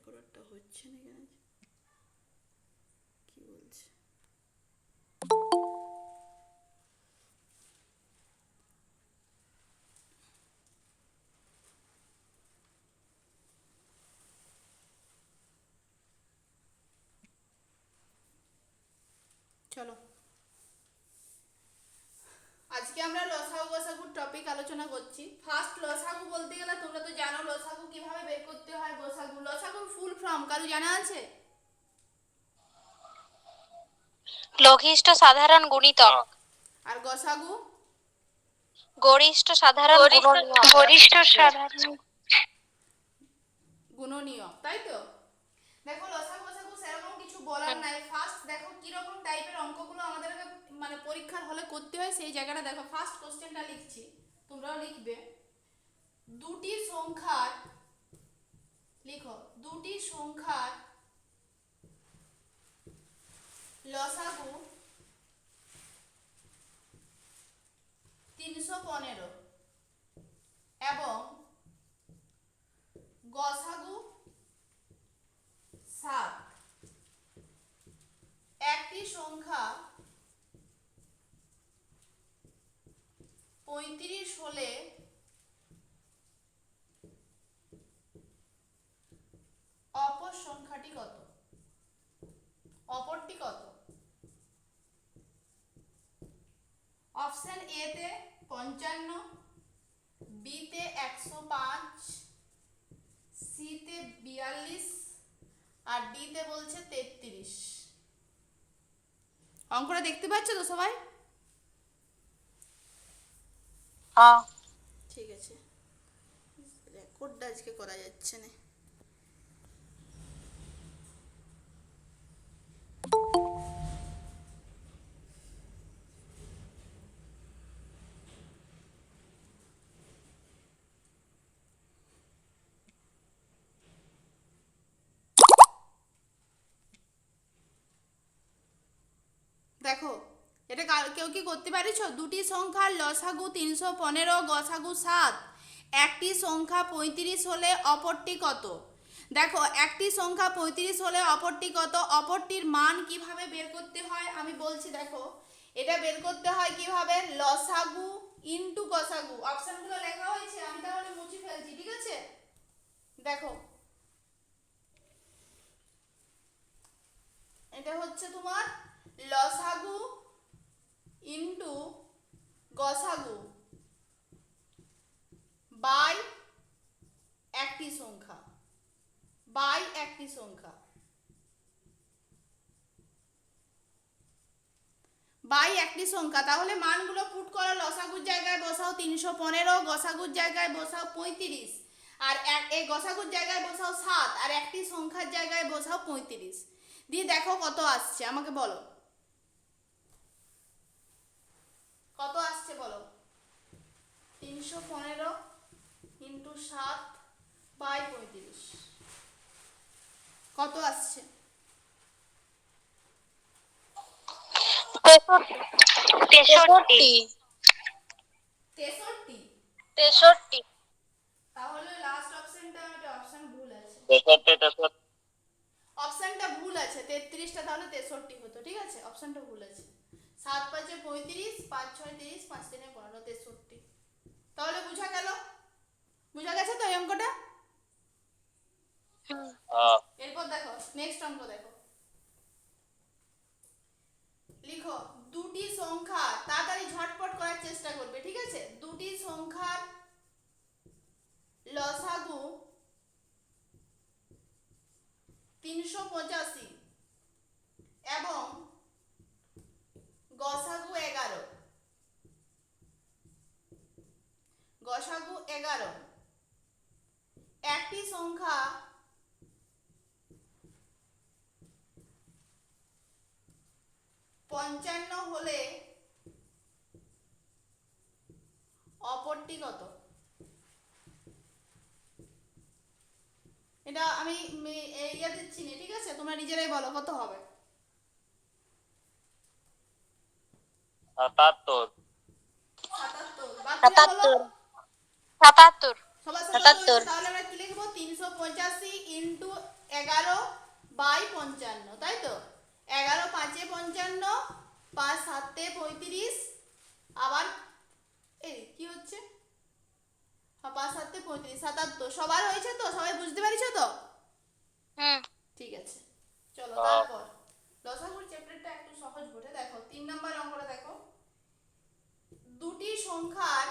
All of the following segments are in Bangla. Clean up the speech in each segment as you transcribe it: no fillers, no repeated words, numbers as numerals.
রেকর্ডারটা হচ্ছে না কেন, কি বলছে? চলো, আজকে আমরা লসাগু গসাগুর টপিক আলোচনা করছি। ফার্স্ট লসাগু বলতে গেলে তোমরা তো জানো লসাগু কিভাবে বের করতে হয়। লসাগুর ফুল ফর্ম কারো জানা আছে? লঘিষ্ঠ সাধারণ গুণিতক। আর গসাগু? গরিষ্ঠ সাধারণ গুণনীয়ক। গরিষ্ঠ সাধারণ গুণনীয়ক, তাই তো? দেখো লসাগু গসাগু সেরকম কিছু বলার নাই। ফার্স্ট দেখো কিরকম টাইপের অঙ্কগুলো আমাদের মানে পরীক্ষার হলে করতে হয়, সেই জায়গাটা দেখো। ফার্স্ট কোশ্চেনটা লিখছি, তোমরাও লিখবে। দুটি সংখ্যার, লিখো, দুটি সংখ্যার লসাগু 315 এবং গসাগু 7। একটি সংখ্যা 35 হলে অপর সংখ্যাটি কত? অপরটি কত? অপশন এ তে 55, বি তে 105, সি তে 42 আর ডি তে বলছে 33। অঙ্কটা দেখতে পাচ্ছ তো সবাই? ঠিক আছে, রেকর্ডটা আজকে করা যাচ্ছে না। দেখো, এটা কেউ কি করতে পারিছ? দুটি সংখ্যার লসাগু 315, গসাগু 7। একটি সংখ্যা 35 হলে অপরটি কত? দেখো, একটি সংখ্যা 35 হলে অপরটি কত, অপরটির মান কিভাবে বের করতে হয় আমি বলছি। দেখো, এটা বের করতে হয় কিভাবে, লসাগু ইনটু গসাগু। অপশনগুলো লেখা হয়েছে, আমি তাহলে মুছে ফেলছি, ঠিক আছে? দেখো, এটা হচ্ছে তোমার লসাগু ইনটু গসাগু বাই একটি সংখ্যা, বাই একটি সংখ্যা, বাই একটি সংখ্যা। তাহলে মানগুলো পুট করো, লসাগুর জায়গায় বসাও 315, গসাগুর জায়গায় বসাও 35, আর এই গসাগুর জায়গায় বসাও 7, আর একটি সংখ্যার জায়গায় বসাও 35। দিয়ে দেখো কত আসছে, আমাকে বলো কত আসছে, বলো। 315 ইন্টু 7 বাই 35 কত আসছে? 63। 63। তাহলে লাস্ট অপশনটা, একটা অপশন ভুল আছে, অপশনটা ভুল আছে। 33টা তাহলে 63 হতো, ঠিক আছে? অপশনটা ভুল আছে। 7 5 35, 5 6 30, 5 3 15, 63। তাহলে বুঝা গেল? বুঝা গেছে তো এই অঙ্কটা? এরপর দেখো নেক্সট অঙ্ক, দেখো, লিখো, দুটি সংখ্যা, তাড়াতাড়ি ঝটপট করার চেষ্টা করবে, ঠিক আছে? দুটি সংখ্যার লসাগু 385 এবং গসাগু 11, গসাগু 11। একটি সংখ্যা 55 হলে অপরটি কত? এটা আমি ইয়া দিচ্ছি না, ঠিক আছে? তোমরা নিজেরাই বলো কত হবে। 77 77। বাকিরা বলো। 77। সবার সাথে কত হয়েছে? তাহলে আমরা কি লিখবো? 385 ইন্টু 11/55, তাই তো? 11×5 = 55, 5×7 = 35, আবার এই কি হচ্ছে, 5×7 = 35, 77। সবার হয়েছে তো? সবাই বুঝতে পারিছো তো? হুম। ঠিক আছে, চলো তারপর লসাগুর চ্যাপ্টারটা একটু সহজ বটে। দেখো 3 নাম্বার অঙ্কটা দেখো, দুটি সংখ্যার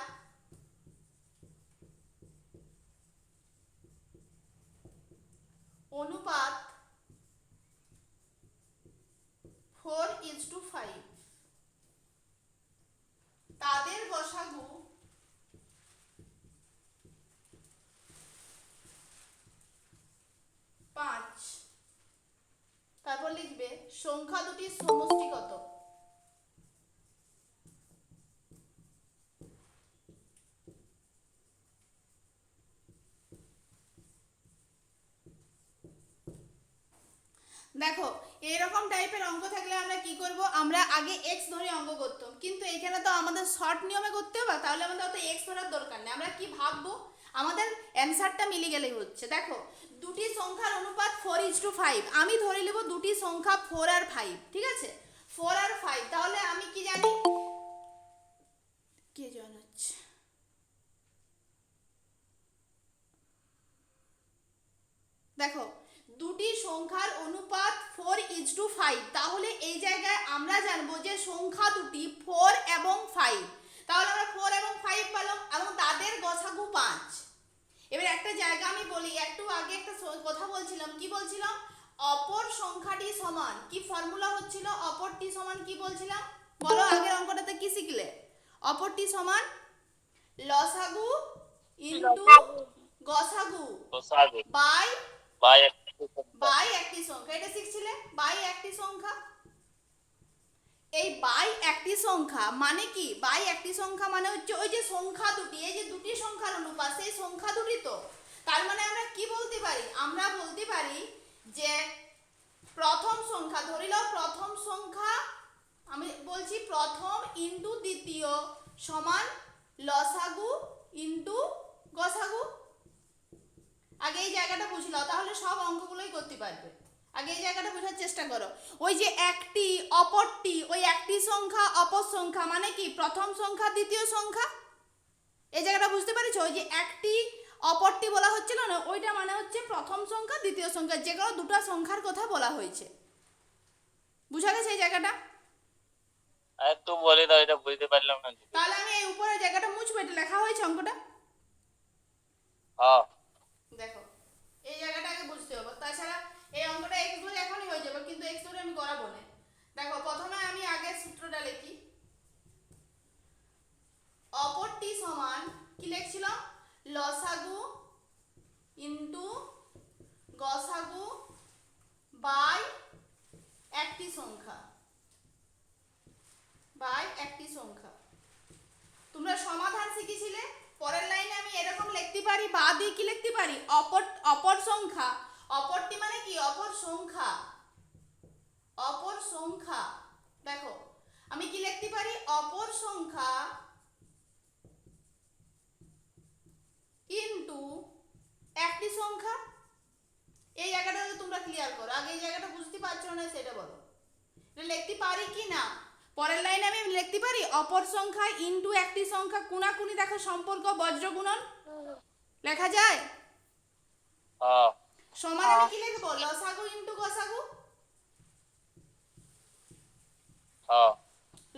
অনুপাত 4:5, তাদের গসাগু 5, তারপর লিখবে সংখ্যা দুটির সমষ্টি কত? দেখো এরকম টাইপের অঙ্ক থাকলে আমরা কি করব, আমরা আগে এক্স ধরে অঙ্ক করতাম, কিন্তু এখানে তো আমাদের শর্ট নিয়মে করতে হবে, তাহলে আমাদের অত এক্স ধরার দরকার নেই। আমরা কি ভাববো, আমাদের অ্যানসারটা মিলে গেলেই হচ্ছে। দেখো দুটি সংখ্যার অনুপাত 4:5, আমি ধরে নেব দুটি সংখ্যা 4 আর 5, ঠিক আছে? 4 আর 5, তাহলে আমি কি জানি, কে জানাচ্ছে, দেখো দুটি সংখ্যার অনুপাত 4:5, তাহলে এই জায়গায় আমরা জানবো যে সংখ্যা দুটি 4 এবং 5, তাহলে আমরা 4 এবং 5 পেলাম এবং তাদের গসাগু 5। এবার একটা জায়গা আমি বলি, একটু আগে একটা কথা বলছিলাম, কি বলছিলাম, অপর সংখ্যাটি সমান, কি ফর্মুলা হচ্ছিল, অপরটি সমান কি বলছিলাম বলো, আগের অঙ্কটাতে কি শিখলে, অপরটি সমান লসাগু ইনটু গসাগু বাই বাই একটি সংখ্যা, এটা শিখছিলে, বাই একটি সংখ্যা। এই বাই একটি সংখ্যা মানে কি, বাই একটি সংখ্যা মানে হচ্ছে ওই যে সংখ্যা দুটি, এই যে দুটি সংখ্যার অনুপাত সেই সংখ্যা দুটি, তো তার মানে আমরা কি বলতে পারি, আমরা বলতে পারি যে প্রথম সংখ্যা, ধরে নাও প্রথম সংখ্যা, আমি বলছি প্রথম ইনটু দ্বিতীয় সমান লসাগু ইনটু গসাগু। আগে এই জায়গাটা বুঝলো, তাহলে সব অঙ্কগুলোই করতে পারবে। আগে এই জায়গাটা বোঝার চেষ্টা করো, ওই যে একটি অপরটি, ওই একটি সংখ্যা অপর সংখ্যা মানে কি প্রথম সংখ্যা দ্বিতীয় সংখ্যা, এই জায়গাটা বুঝতে পারছো, ওই যে একটি অপরটি বলা হচ্ছিল না, ওইটা মানে হচ্ছে প্রথম সংখ্যা দ্বিতীয় সংখ্যা, যে কোনো দুটো সংখ্যার কথা বলা হয়েছে। বুঝা গেছে এই জায়গাটা? একটু বলে দাও, এটা বুঝতে পারলাম না। তাহলে আমি এই উপরের জায়গাটা মুছবো, এটা লেখা হয়েছে অঙ্কটা, হ্যাঁ দেখো এই জায়গাটা আগে বুঝতে হবে, তাছাড়া এই অঙ্কটা এক্স ধরে এখনই হয়ে যাবে, কিন্তু এক্স ধরে আমি করাবো না। দেখো প্রথমে আমি আগে সূত্রটা লিখি, অপরটি সমান কি লিখছিলাম, লসাগু ইনটু গসাগু বাই একটি সংখ্যা, বাই একটি সংখ্যা। তোমরা সমাধান শিখেছিলে, পরের লাইনে আমি এরকম লিখতে পারি, বা দিয়ে কি লিখতে পারি, অপর সংখ্যা, অপরটি মানে কি অপর সংখ্যা, অপর সংখ্যা। দেখো আমি কি লিখতে পারি, অপর সংখ্যা ইনটু একটি সংখ্যা। এই জায়গাটা তোমরা ক্লিয়ার করো, আগে এই জায়গাটা বুঝতে পারছো না সেটা বলো, এটা লিখতে পারি কি না। পরের লাইনে আমি লিখতে পারি অপর সংখ্যা ইনটু একটি সংখ্যা, কোনাকুনি দেখো সম্পর্ক বজ্র গুণন লেখা যায়। হ্যাঁ সমান আমি কি লিখবো, লসাগু ইনটু গসাগু, হ্যাঁ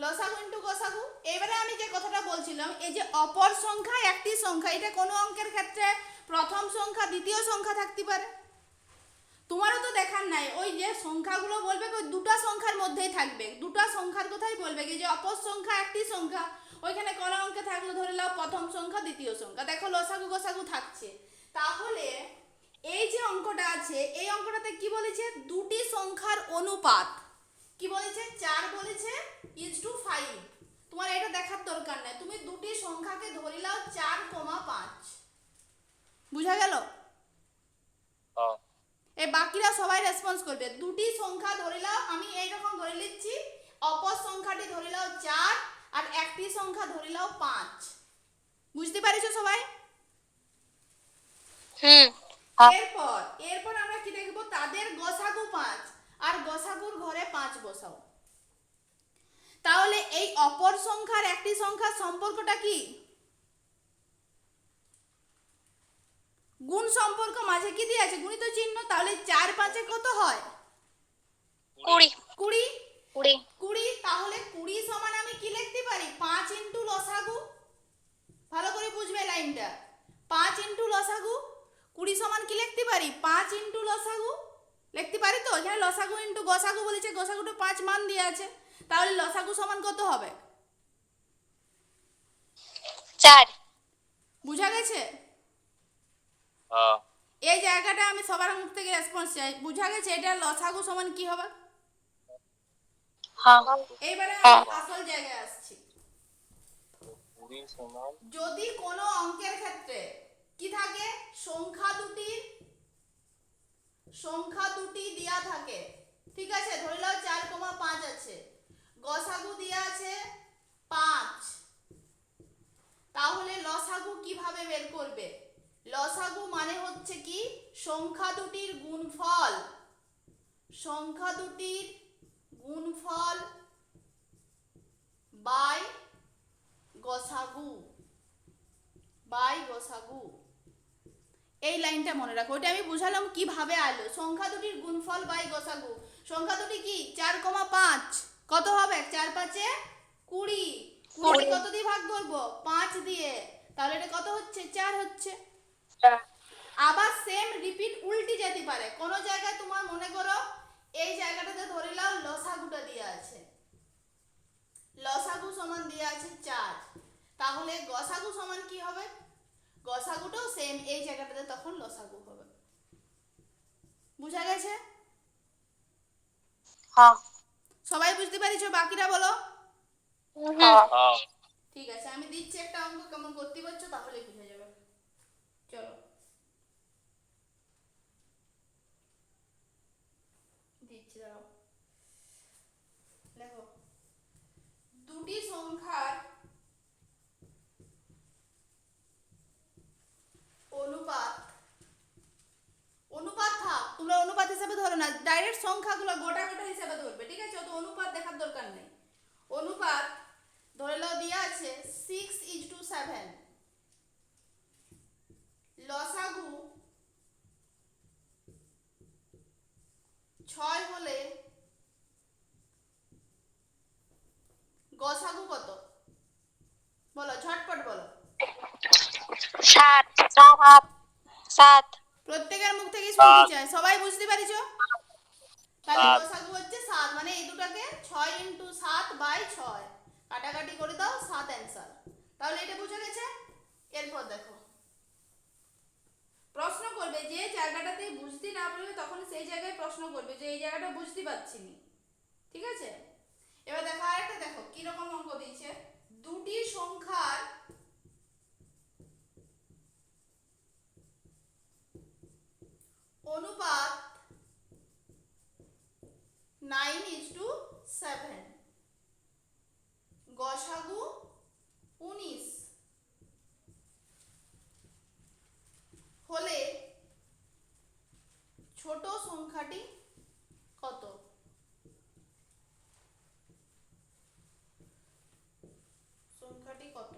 লসাগু ইনটু গসাগু। এবারে আমি যে কথাটা বলছিলাম, এই যে অপর সংখ্যা একটি সংখ্যা, এটা কোনো অঙ্কের ক্ষেত্রে প্রথম সংখ্যা দ্বিতীয় সংখ্যা থাকতে পারে, তোমারও তো দেখার নাই, ওই যে সংখ্যাগুলো বলবে ওই দুটো সংখ্যার মধ্যেই থাকবে, দুটো সংখ্যার কথাই বলবে, কি যে অপর সংখ্যা একটি সংখ্যা, ওইখানে কোন অঙ্কে থাকলো ধরে নাও প্রথম সংখ্যা দ্বিতীয় সংখ্যা, দেখো লসাগু গসাগু থাকছে। তাহলে এই যে অঙ্কটা আছে, এই অঙ্কটাতে কি বলেছে, দুটি সংখ্যার অনুপাত, কি বলেছে 4 বলেছে ইজটু 5, তোমার এটা দেখার দরকার নাই, তুমি দুটি সংখ্যাকে ধরে নাও 4,5, বুঝা গেল? হ্যাঁ এই বাকিরা সবাই রেসপন্স করবে, দুটি সংখ্যা ধরে নাও, আমি এইরকম ধরে নিচ্ছি, অপর সংখ্যাটি ধরে নাও 4 আর একটি সংখ্যা ধরে নাও 5, বুঝতে পারিছো সবাই? হুম। হ্যাঁ। এরপর এরপর আমরা কি দেখব, তাদের গসাগু 5 আর গসাগুর ঘরে 5 বসাও। তাহলে এই অপর সংখ্যার একটি সংখ্যার সম্পর্কটা কি? গুণ সম্পর্ক, মাঝে কি দিয়ে আছে? গুণিত চিহ্ন। তাহলে 4 5 কত হয়? 20 20। 20 20। তাহলে 20 সমান আমি কি লিখতে পারি? 5 ইনটু লসাগু। ভালো করে বুঝবে লাইনটা। 5 ইনটু লসাগু। 20 সমান কি লিখতে পারি? 5 ইনটু লসাগু লিখতে পারি তো। এখানে লসাগু ইনটু গসাগু বলেছে, গসাগুটা 5 মান দিয়ে আছে। তাহলে লসাগু সমান কত হবে? 4 বুঝা গেছে? হ্যাঁ এই জায়গাটা আমি সবার মুখ থেকে রেসপন্স চাই। বুঝা গেছে? এটা লসাগু সমান কি হবে? হ্যাঁ এইবারে হ্যাঁ। আমি আসল জায়গায় আসছি। 20 সমান যদি কোনো অঙ্কের ক্ষেত্রে কি থাকে, সংখ্যা দুটি দেয়া থাকে, ঠিক আছে, ধরে নাও 4,5 আছে, গসাগু দেয়া আছে 5, তাহলে লসাগু কিভাবে বের করবে? লসাগু মানে হচ্ছে কি, সংখ্যা দুটির গুণফল, সংখ্যা দুটির গুণফল বাই গসাগু, বাই গসাগু। এই লাইনটা মনে রাখো। ওটা আমি বুঝালাম কিভাবে আলো। সংখ্যা দুটির গুণফল বাই গসাগু। সংখ্যা দুটি কি? 4,5 কত হবে? 4 5 20। 20 কত দিয়ে ভাগ করব? 5 দিয়ে। তাহলে এটা কত হচ্ছে? 4 হচ্ছে। আবার সেম রিপিট উল্টি যেতে পারে। কোন জায়গায় তোমার মনে করো এই জায়গাটাতে ধরে নাও লসাগুটা দিয়ে আছে, লসাগু সমান দিয়ে আছে 4, তাহলে গসাগু সমান কি হবে? গসাগুটাও সেম এই জায়গাটাতে তখন লসাগু হবে। বুঝা গেছে? হ্যাঁ সবাই বুঝতে পারিছো? বাকিরা বলো। হ্যাঁ। হ্যাঁ ঠিক আছে, আমি দিচ্ছি একটা অঙ্ক, কেমন করতে পারছো তাহলে বুঝে যাবে। চলো দিচ্ছি, দাঁড়াও। দেখো, দুটি সংখ্যার অনুপাত, অনুপাত থাক, তোমরা অনুপাত হিসেবে ধরো না, ডাইরেক্ট সংখ্যাগুলো গোটা গোটা হিসেবে ধরবে, ঠিক আছে? অত অনুপাত দেখার দরকার নেই। অনুপাত ধরে নাও দেওয়া আছে 6:7, লসাগু 6 হলে গসাগু কত? বলো, ঝটপট বলো। 7 7 7 প্রত্যেকের মুখ থেকে শুনতে চাই। সবাই বুঝতে পারিছো? তাহলে 7 গসাগু হচ্ছে 7, মানে এই দুটাকে 6 ইনটু 7 বাই 6 কাটাকাটি করে দাও, 7 অ্যান্সার। তাহলে এটা বুঝে গেছে? এরপর দেখো, প্রশ্ন করবে যে জায়গাটাতে বুঝতে না পারবে তখন সেই জায়গায় প্রশ্ন করবে যে এই জায়গাটা বুঝতে পারছি নি, ঠিক আছে? এবার দেখো আরেকটা, দেখো কি রকম অঙ্ক দিয়েছে। দুটি সংখ্যার অনুপাত 9:7, গসাগু 19 হলে ছোট সংখ্যাটি কত? সংখ্যাটি কত?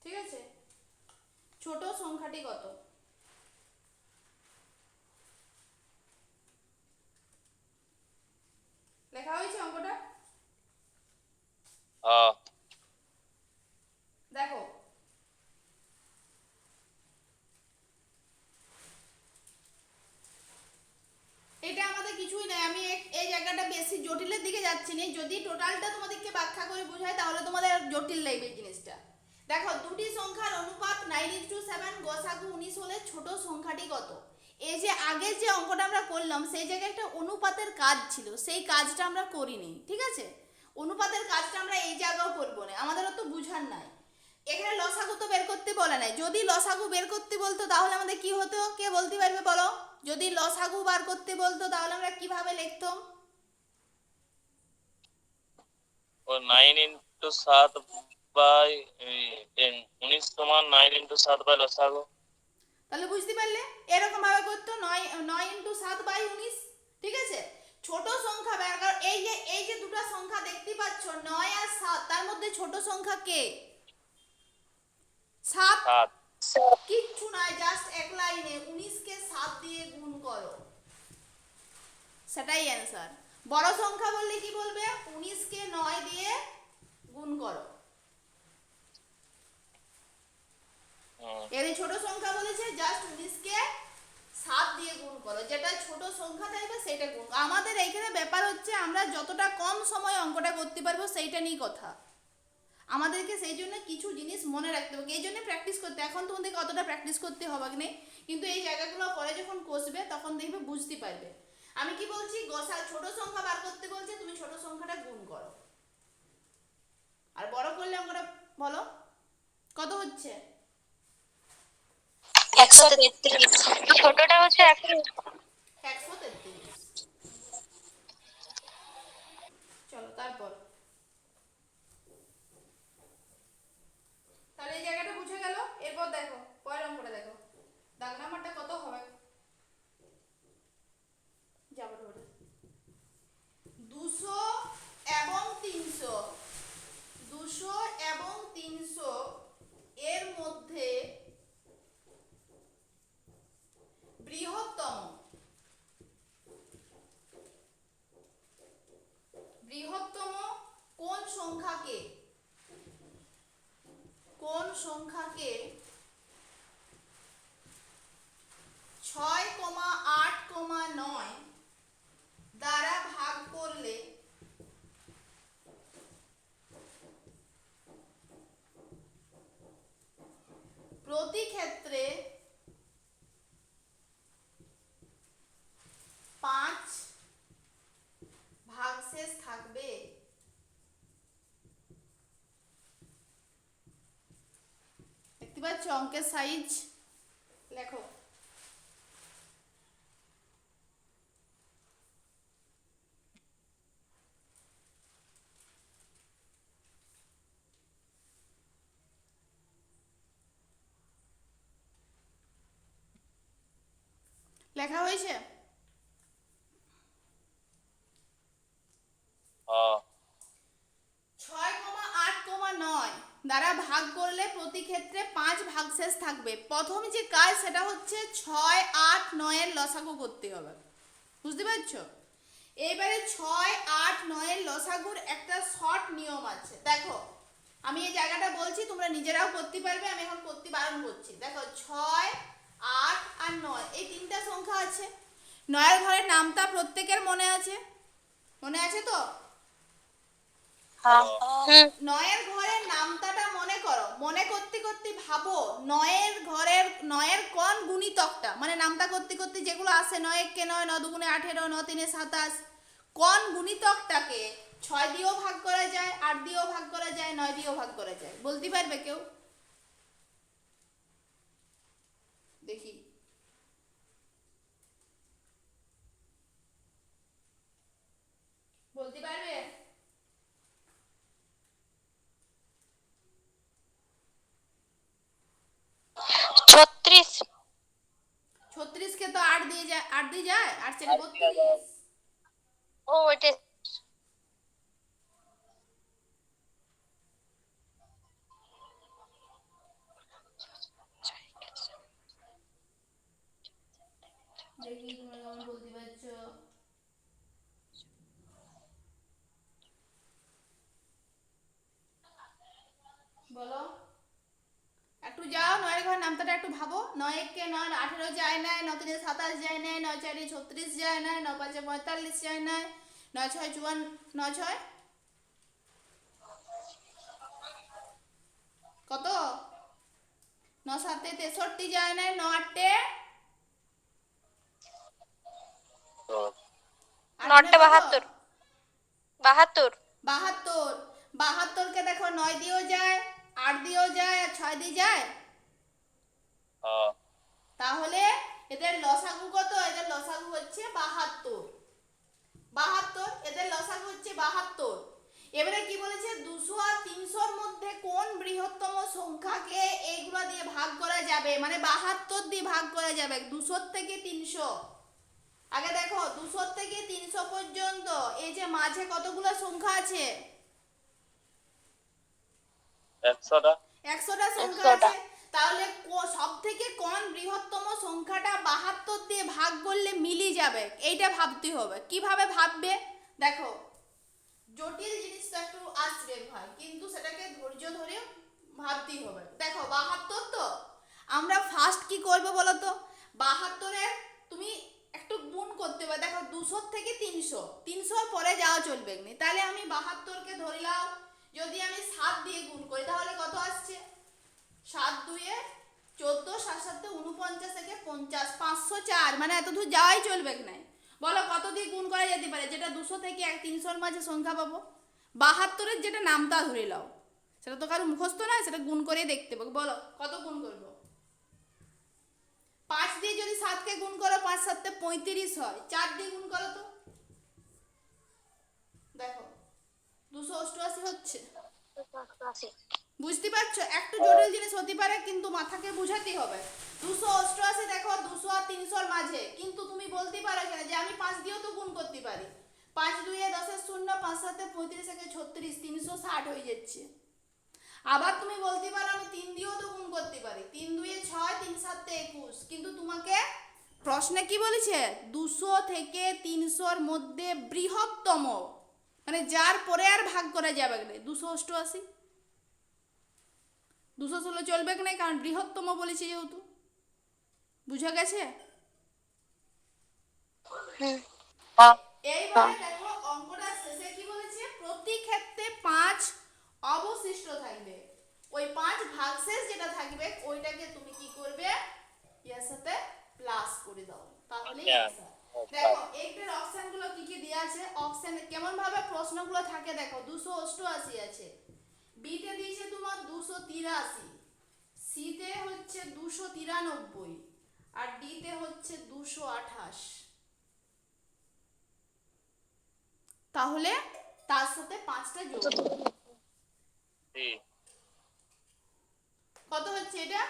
ঠিক আছে, ছোট সংখ্যাটি কত? লেখা হয়েছে অঙ্কটা? হ্যাঁ দেখো, এটা আমাদের কিছুই নাই। আমি এই জায়গাটা বেশি জটিলের দিকে যাচ্ছি না। যদি টোটালটা তোমাদেরকে ব্যাখ্যা করে বোঝায় তাহলে তোমাদের জটিল লাগবে জিনিসটা। দেখো, দুটি সংখ্যার অনুপাত 9:7, গসাগু 19 হলে ছোট সংখ্যাটি কত? এই যে আগের যে অঙ্কটা আমরা করলাম সেই জায়গায় একটা অনুপাতের কাজ ছিল, সেই কাজটা আমরা করিনি, ঠিক আছে? অনুপাতের কাজটা আমরা এই জায়গাও করবো না, আমাদেরও তো বুঝার নাই। এখানে লসাগু তো বের করতে বলে নাই। যদি লসাগু বের করতে বলতো তাহলে আমাদের কি হতো? কে বলতে পারবে বলো? যদি লসাগু বার করতে বলতো তাহলে আমরা কিভাবে লিখতাম? ও 9 ইনটু 7 বাই 19 সমান 9 ইনটু 7 বাই লসাগু। তাহলে বুঝতে পারলে এরকম ভাবে করতো 9 ইন্টু 7/19। ঠিক আছে, ছোট সংখ্যা বের কর। এই যে দুটো সংখ্যা দেখতে পাচ্ছ 9 আর 7, তার মধ্যে ছোট সংখ্যা কে? 7। 7 কিচ্ছু নয়, জাস্ট এক লাইনে 19 কে 7 দিয়ে গুণ করো, সেটাই অ্যান্সার। বড় সংখ্যা বললে কি বলবে? 19 কে 9 দিয়ে গুণ করো। এর ছোট সংখ্যা বলেছে জাস্ট 19 কে 7 দিয়ে গুণ করো, যেটা ছোট সংখ্যা থাকবে সেটা গুণ। আমাদের এইখানে ব্যাপার হচ্ছে আমরা যতটা কম সময় অঙ্কটা করতে পারবো সেইটা নিয়ে কথা। আমাদেরকে সেই জন্য কিছু জিনিস মনে রাখতে হবে, এই জন্য প্র্যাকটিস করতে। এখন তোমাদেরকে অতটা প্র্যাকটিস করতে হবে না, কিন্তু এই জায়গাগুলো পরে যখন কষবে তখন দেখবে বুঝতে পারবে। আমি কি বলছি, ছোট সংখ্যা বার করতে বলছে, তুমি ছোট সংখ্যাটা গুণ করো, আর বড় করলে অঙ্কটা বলো কত হচ্ছে। 133। ছোটটা হচ্ছে 133। চলো তারপর, তাহলে এই জায়গাটা বুঝে গেল। এরপর দেখো পরের অঙ্কটা দেখো, দাগ নাম্বারটা কত হবে? যাবো ধরে 200 এবং 300, 200 এবং 300 এর মধ্যে বৃহত্তম কোন সংখ্যাকে 6,8,9 দ্বারা ভাগ করলে প্রতি ক্ষেত্রে 5 ভাগশেষ থাকবে? দেখতে পাচ্ছ অঙ্কের সাইজ, লেখো। লেখা হয়েছে? হ্যাঁ 6,8,9 দ্বারা ভাগ করলে প্রতি ক্ষেত্রে 5 ভাগশেষ থাকবে। প্রথম যে কাজ সেটা হচ্ছে 6, 8, 9 এর লসাগু করতে হবে, বুঝতে পারছো? এবারে 6, 8, 9 এর লসাগুর একটা শর্ট নিয়ম আছে। দেখো আমি এই জায়গাটা বলছি, তোমরা নিজেরাও করতে পারবে, আমি এখন করতে বারণ করছি। দেখো 6, 8 আর 9 এই তিনটা সংখ্যা আছে। 9 এর ঘরের নামটা প্রত্যেকের মনে আছে? মনে আছে তো? হ্যাঁ। 9 এর ঘরের নামতাটা মনে করো, মনে করতে করতে ভাবো 9 এর কোন গুণিতকটা, মানে নামতা করতে করতে যেগুলো আসে 9 1 9, 9 2 18, 9 3 27, কোন গুণিতকটাকে 6 দিয়েও ভাগ করা যায়, 8 দিয়েও ভাগ করা যায়, 9 দিয়েও ভাগ করা যায়? বলতে পারবে কেউ? দেখি, বলতে পারবে? 36। 36 কে তো 8 দিয়ে যায়, 8 দিয়ে যায়, 8 4 32। ও এটা দেখি তোমরা কেমন বলতে পারছো। বলো একটু, যাও 9 এর ঘরের নামটা একটু ভাবো। 9 1 কে 9, 18 যায় না, 9 3 27 যায় না, 9 4 36 যায় না, 9 5 45 যায় না, 9 6 54, 9 6 কত, 9 7 63 যায় না, 9 8 9টা 72। 72। 72। 72 কে দেখো 9 দিয়েও যায়, 8 দিয়েও যায়, আর 6 দিয়ে যায়। হ্যাঁ তাহলে এদের লসাগু কত? এদের লসাগু হচ্ছে 72। 72, এদের লসাগু হচ্ছে 72। এবারে কি বলেছে, 200 আর 300 এর মধ্যে কোন বৃহত্তম সংখ্যাকে এইগুলো কতগুলো দিয়ে ভাগ করা যাবে, মানে 72 দিয়ে ভাগ করা যাবে 200 থেকে 300। আগে দেখো 200 থেকে 300 পর্যন্ত এই যে মাঝে কতগুলো সংখ্যা আছে? 100টা। 100টা সংখ্যা 100টা। আছে। তাহলে সব থেকে কোন বৃহত্তম সংখ্যাটা 72 দিয়ে ভাগ করলে মিলি যাবে, এইটা ভাবতে হবে। কিভাবে ভাববে দেখো, জটিল জিনিসটা একটু আসবে ভাই, কিন্তু সেটাকে ধৈর্য ধরে ভাবতেই হবে। দেখো 72 তো আমরা ফার্স্ট কি করব বলো তো, 72-এর তুমি একটু গুণ করতে হবে। দেখো 200 থেকে 300, 300 পরে যাওয়া চলবে না। তাহলে আমি 72-কে ধরলাম, যদি আমি 7 দিয়ে গুণ করি তাহলে কত আসছে? 7 2 14, 7 7 49 থেকে 50, 504, মানে এত দূর যাওয়াই চলবে না। বলো কত দিয়ে গুণ করা যেতে পারে, যেটা 200 থেকে 300-র মাঝে সংখ্যা পাবো? 72-এর যেটা নামটা ধরে নাও, সেটা তো কারো মুখস্থ নয়, সেটা গুণ করে দেখতে পাবো। বলো কত গুণ করবো? 5 দিয়ে যদি 7-কে গুণ করো, 5 7 35 হয়। 4 দিয়ে গুণ করো তো, দেখো 288 হচ্ছে। বুঝতে পারছো? একটু জটিল জিনিস হতে পারে, কিন্তু মাথাকে বুঝাতে হবে। 288 দেখো 200 আর 300-র মাঝে, কিন্তু তুমি বলতে পারো কেন যে আমি 5 দিয়েও তো গুণ করতে পারি। 5 2 10 0, 5 7 35 একে 36, 360 হয়ে যাচ্ছে। আবার তুমি বলতে পারো আমি 3 দিয়েও তো গুণ করতে পারি। 3 2 6, 3 7 21, কিন্তু তোমাকে প্রশ্নে কি বলেছে? 200 থেকে 300-র মধ্যে বৃহত্তম, মানে যার পরে আর ভাগ করা যাবে না 288। 216 চলবে কি না, কারণ বৃহত্তম বলেছে যেহেতু। বুঝা গেছে? হ্যাঁ। এইবারে দেখো অঙ্কটা শেষে কি বলেছে, প্রতি ক্ষেত্রে 5 অবশিষ্ট থাকবে। ওই 5 ভাগশেষ যেটা থাকবে ওইটাকে তুমি কি করবে, এর সাথে প্লাস করে দাও, তাহলেই আচ্ছা। অ্যানসার। দেখো এইটার অপশনগুলো কি কি দেয়া আছে, অপশনে কেমন ভাবে প্রশ্নগুলো থাকে দেখো। 288 আছে, বি তে দিয়েছে তোমার 283, সি তে হচ্ছে 293, আর ডি তে হচ্ছে 228। তাহলে তার সাথে 5টা যোগ করো। জি। কত হচ্ছে এটা?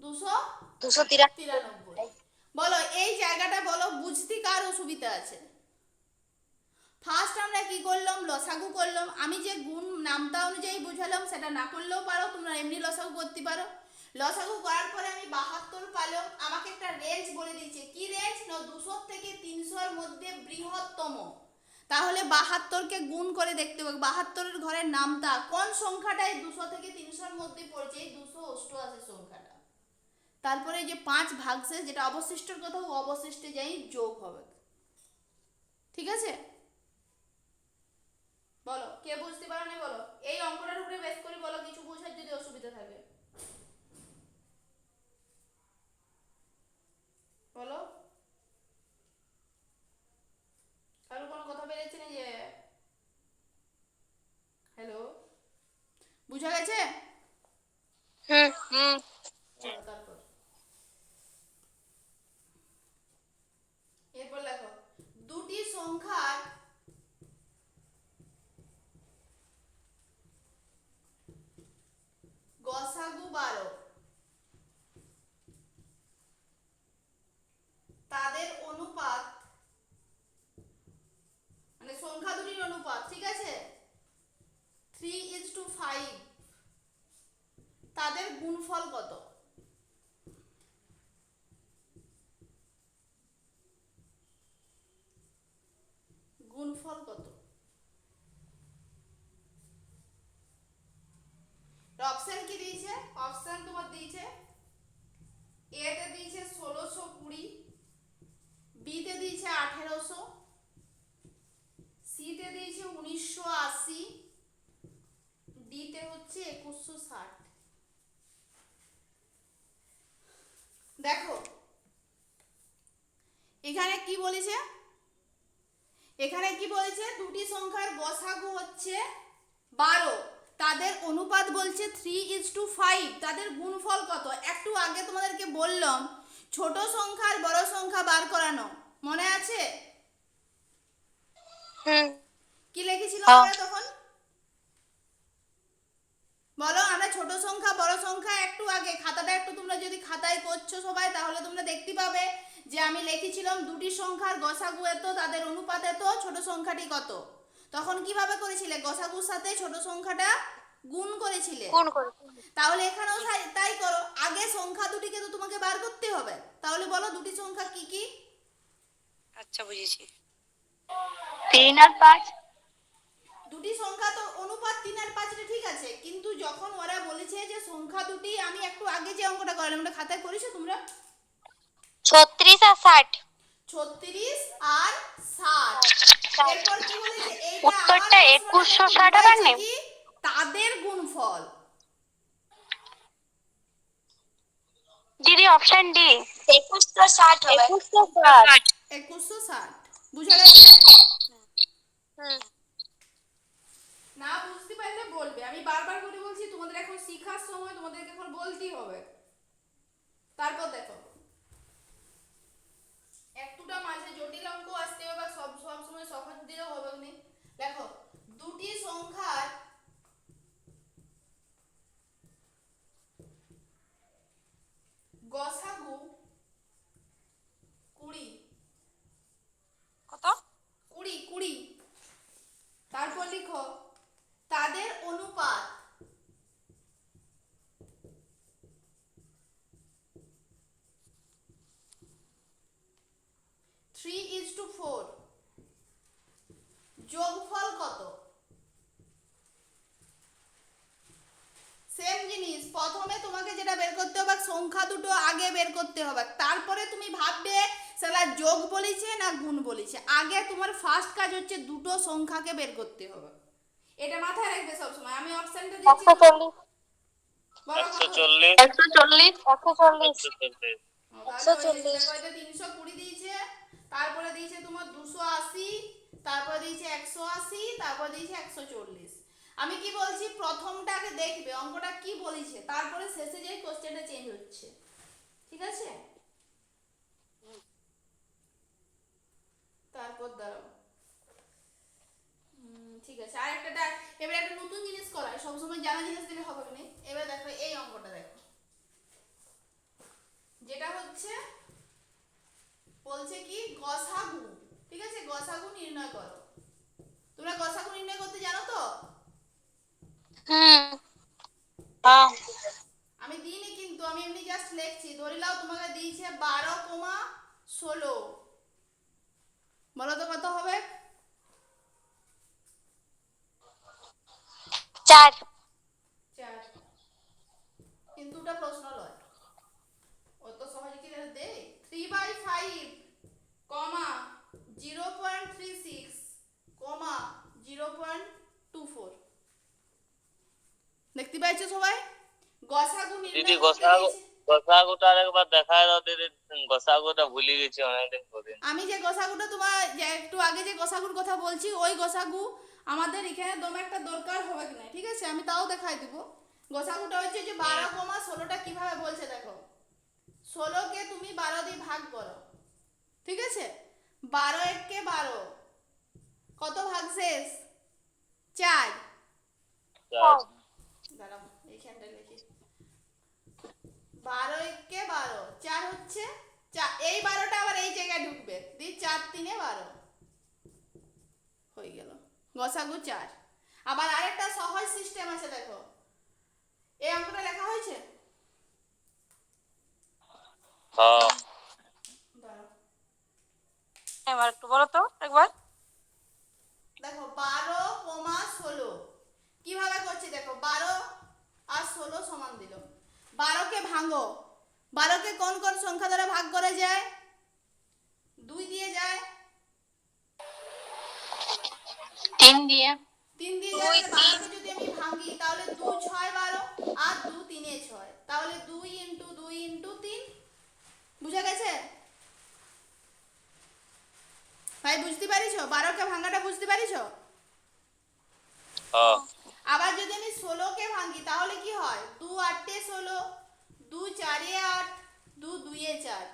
293। 293। বলো এই জায়গাটা বলো বুঝতে কার অসুবিধা আছে? ফার্স্ট আমরা কি করলাম, লসাগু করলাম। আমি যে গুণ নামতা অনুযায়ী বুঝালাম সেটা না করলেও পারো, তোমরা এমনি লসাগু করতে পারো। লসাগু করার পরে আমি 72 পাইলাম। আমাকে একটা রেঞ্জ বলে দিয়েছে, কি রেঞ্জ না 200 থেকে 300-র মধ্যে বৃহত্তম। তাহলে 72-কে গুণ করে দেখতে হবে 72-এর ঘরের নামটা কোন সংখ্যাটাই 200 থেকে 300-র মধ্যে পড়ছে, এই 288 সংখ্যাটা। তারপরে যে 5 ভাগশেষ যেটা অবশিষ্টর কথা, ও অবশিষ্টে যাই যোগ হবে। ঠিক আছে? বলো কে বুঝতে পারো না, বলো এই অঙ্কটার উপরে বেস করে বলো কিছু বোঝার যদি অসুবিধা থাকে। বলো কারো কোনো কথা বেরোচ্ছে না যে? হ্যালো, বুঝা গেছে? হুম। চলো তারপর এরপর দেখো, দুটি সংখ্যার গসাগু 12, তাদের অনুপাত, মানে সংখ্যা দুটির অনুপাত, ঠিক আছে 3:5, তাদের গুণফল কত? গুণফল কত? অপশন কি দিয়েছে? অপশন তোমার দিয়েছে, এ তে দিয়েছে 1620, বি তে দিয়েছে 1800, সি তে দিয়েছে 1980, ডি তে হচ্ছে 2160। দেখো এখানে কি বলেছে, এখানে কি বলেছে, দুটি সংখ্যার গসাগু হচ্ছে 12, তাদের অনুপাত বলছে 3:5, তাদের গুণফল কত? একটু আগে তোমাদেরকে বললাম ছোট সংখ্যা আর বড় সংখ্যা বার করানো, মনে আছে? কি লিখেছিলাম আমরা তখন? বলো আমরা ছোট সংখ্যা বড় সংখ্যা একটু আগে খাতায় করছো সবাই, তাহলে তোমরা দেখতে পাবে যে আমি লিখেছিলাম দুটি সংখ্যার গসাগু এত, তাদের অনুপাত এত, ছোট সংখ্যাটি কত। তখন কিভাবে করেছিলে? গসাগুর সাথে ছোট সংখ্যাটা গুণ করেছিলে। কোন করে? তাহলে এখানেও তাই করো, আগে সংখ্যা দুটিকে তো তোমাকে বার করতে হবে। তাহলে বলো দুটি সংখ্যা কি কি? আচ্ছা, বুঝেছি। 3 আর 5। দুটি সংখ্যা তো অনুপাত 3 আর 5, ঠিক আছে, কিন্তু যখন ওরা বলেছে যে সংখ্যা দুটি, আমি একটু আগে যে অঙ্কটা করলাম ওটা খাতায় করেছো তোমরা? 36 আর 60। 36 আর 60। এরপর কি বলেছে? এইটা উত্তরটা আমার 2160 আবার নেই? কি তাদের গুণফল। দিদি অপশন ডি 2160 হবে। 2160। 2160 বুঝা গেছে? হুম। না বুঝতে পারলে বলবে, আমি বারবার করে বলছি, তোমাদের এখন শেখার সময়, তোমাদেরকে এখন বলতেই হবে। তারপর দেখো, একটুটা মাঝে জটিল অঙ্ক আসতে হবে, সব সব সময় সহজ দিলেও হবে না। দেখো, দুটি সংখ্যার গসাগু 20। কত? 20। তারপর লিখো তাদের অনুপাত 3:4। যোগফল কত? সেম জিনিস, প্রথমে তোমাকে যেটা বের করতে হবে, সংখ্যা দুটো আগে বের করতে হবে, তারপরে তুমি ভাববে সেটা যোগ বলেছে না গুণ বলেছে। আগে তোমার ফার্স্ট কাজ হচ্ছে দুটো সংখ্যাকে বের করতে হবে, এটা মাথায় রাখবে সবসময়। আমি অপশনটা দিচ্ছি, 140। বলো কত? 140। 140। 140। 140। তাহলে দেখো, এটা 320 দিয়েছে, তারপরে দিয়েছে তোমার 280, তারপরে দিয়েছে 180, তারপরে দিয়েছে 140। আমি কি বলছি, প্রথমটাকে দেখবে অঙ্কটা কি বলেছে, তারপরে শেষে যে কোশ্চেনটা চেঞ্জ হচ্ছে, ঠিক আছে? তারপর দাঁড়াও, ঠিক আছে, আরেকটা এবার একটা নতুন জিনিস করায়, সবসময় জানা জিনিস দিলে হবে না। এবার দেখো এই অঙ্কটা দেখো, যেটা হচ্ছে বলছে কি গসাগু, ঠিক আছে, গসাগু নির্ণয় করো। তোমরা গসাগু নির্ণয় করতে জানো তো? হুম। হ্যাঁ। আমি দিইনি কিন্তু, আমি এমনি জাস্ট লিখছি। ধরে নাও তোমাকে দিয়েছে 12,16, বলো তো কত হবে? 4। 4। কিন্তু ওটা প্রশ্ন নয়, অত সহজে কি দেয়? 3/5, 0.36, 0.24। দেখতে পাইছো সবাই? গসাগু দিদি নির্ণয় করতে দিয়েছে। গোসাগুটা আরেকবার দেখায় দাও দিদি, গোসাগুটা ভুলে গেছি অনেকদিন করে। আমি যে গসাগুটা তোমার যে একটু আগে যে গসাগুর কথা বলছি, ওই গসাগু আমাদের এখানে দমে একটা দরকার হবে কি না, ঠিক আছে, আমি তাও দেখাই দিব। গসাগুটা হচ্ছে যে 12,16টা কিভাবে বলছে দেখো, 16কে তুমি 12 দিয়ে ভাগ করো, ঠিক আছে, 12 × 12, কত ভাগ শেষ? 4। দাঁড়াও এইখানটা লিখি, 12 × 12, 4 হচ্ছে 4, এই 12টা আবার এই জায়গায় ঢুকবে, দি 4 × 3 = 12 হয়ে গেল গসাগু 4। আবার আরেকটা সহজ সিস্টেম আছে, দেখো এই অঙ্কটা লেখা হয়েছে, হ্যাঁ। দাঁড়াও, এবার একটু বলো তো একবার। দেখো 12,16 কিভাবে করছি দেখো, 12 আর 16 সমান দিল। 12কে ভাঙো, 12কে কোন কোন সংখ্যা দ্বারা ভাগ করা যায়? 2 দিয়ে যায়, 3 দিয়ে। 3 দিয়ে যায়। 12কে যদি আমি ভাঙি তাহলে 2 × 6 = 12 আর 2 × 3 = 6, তাহলে 2 × 2 × 3। বুঝা গেছে ভাই? বুঝতে পারিছো 12কে ভাঙাটা? বুঝতে পারিছো? হ্যাঁ। আবার যদি আমি 16কে ভাঙি তাহলে কি হয়? 2 × 8 = 16, 2 × 4 = 8, 2 × 2 = 4,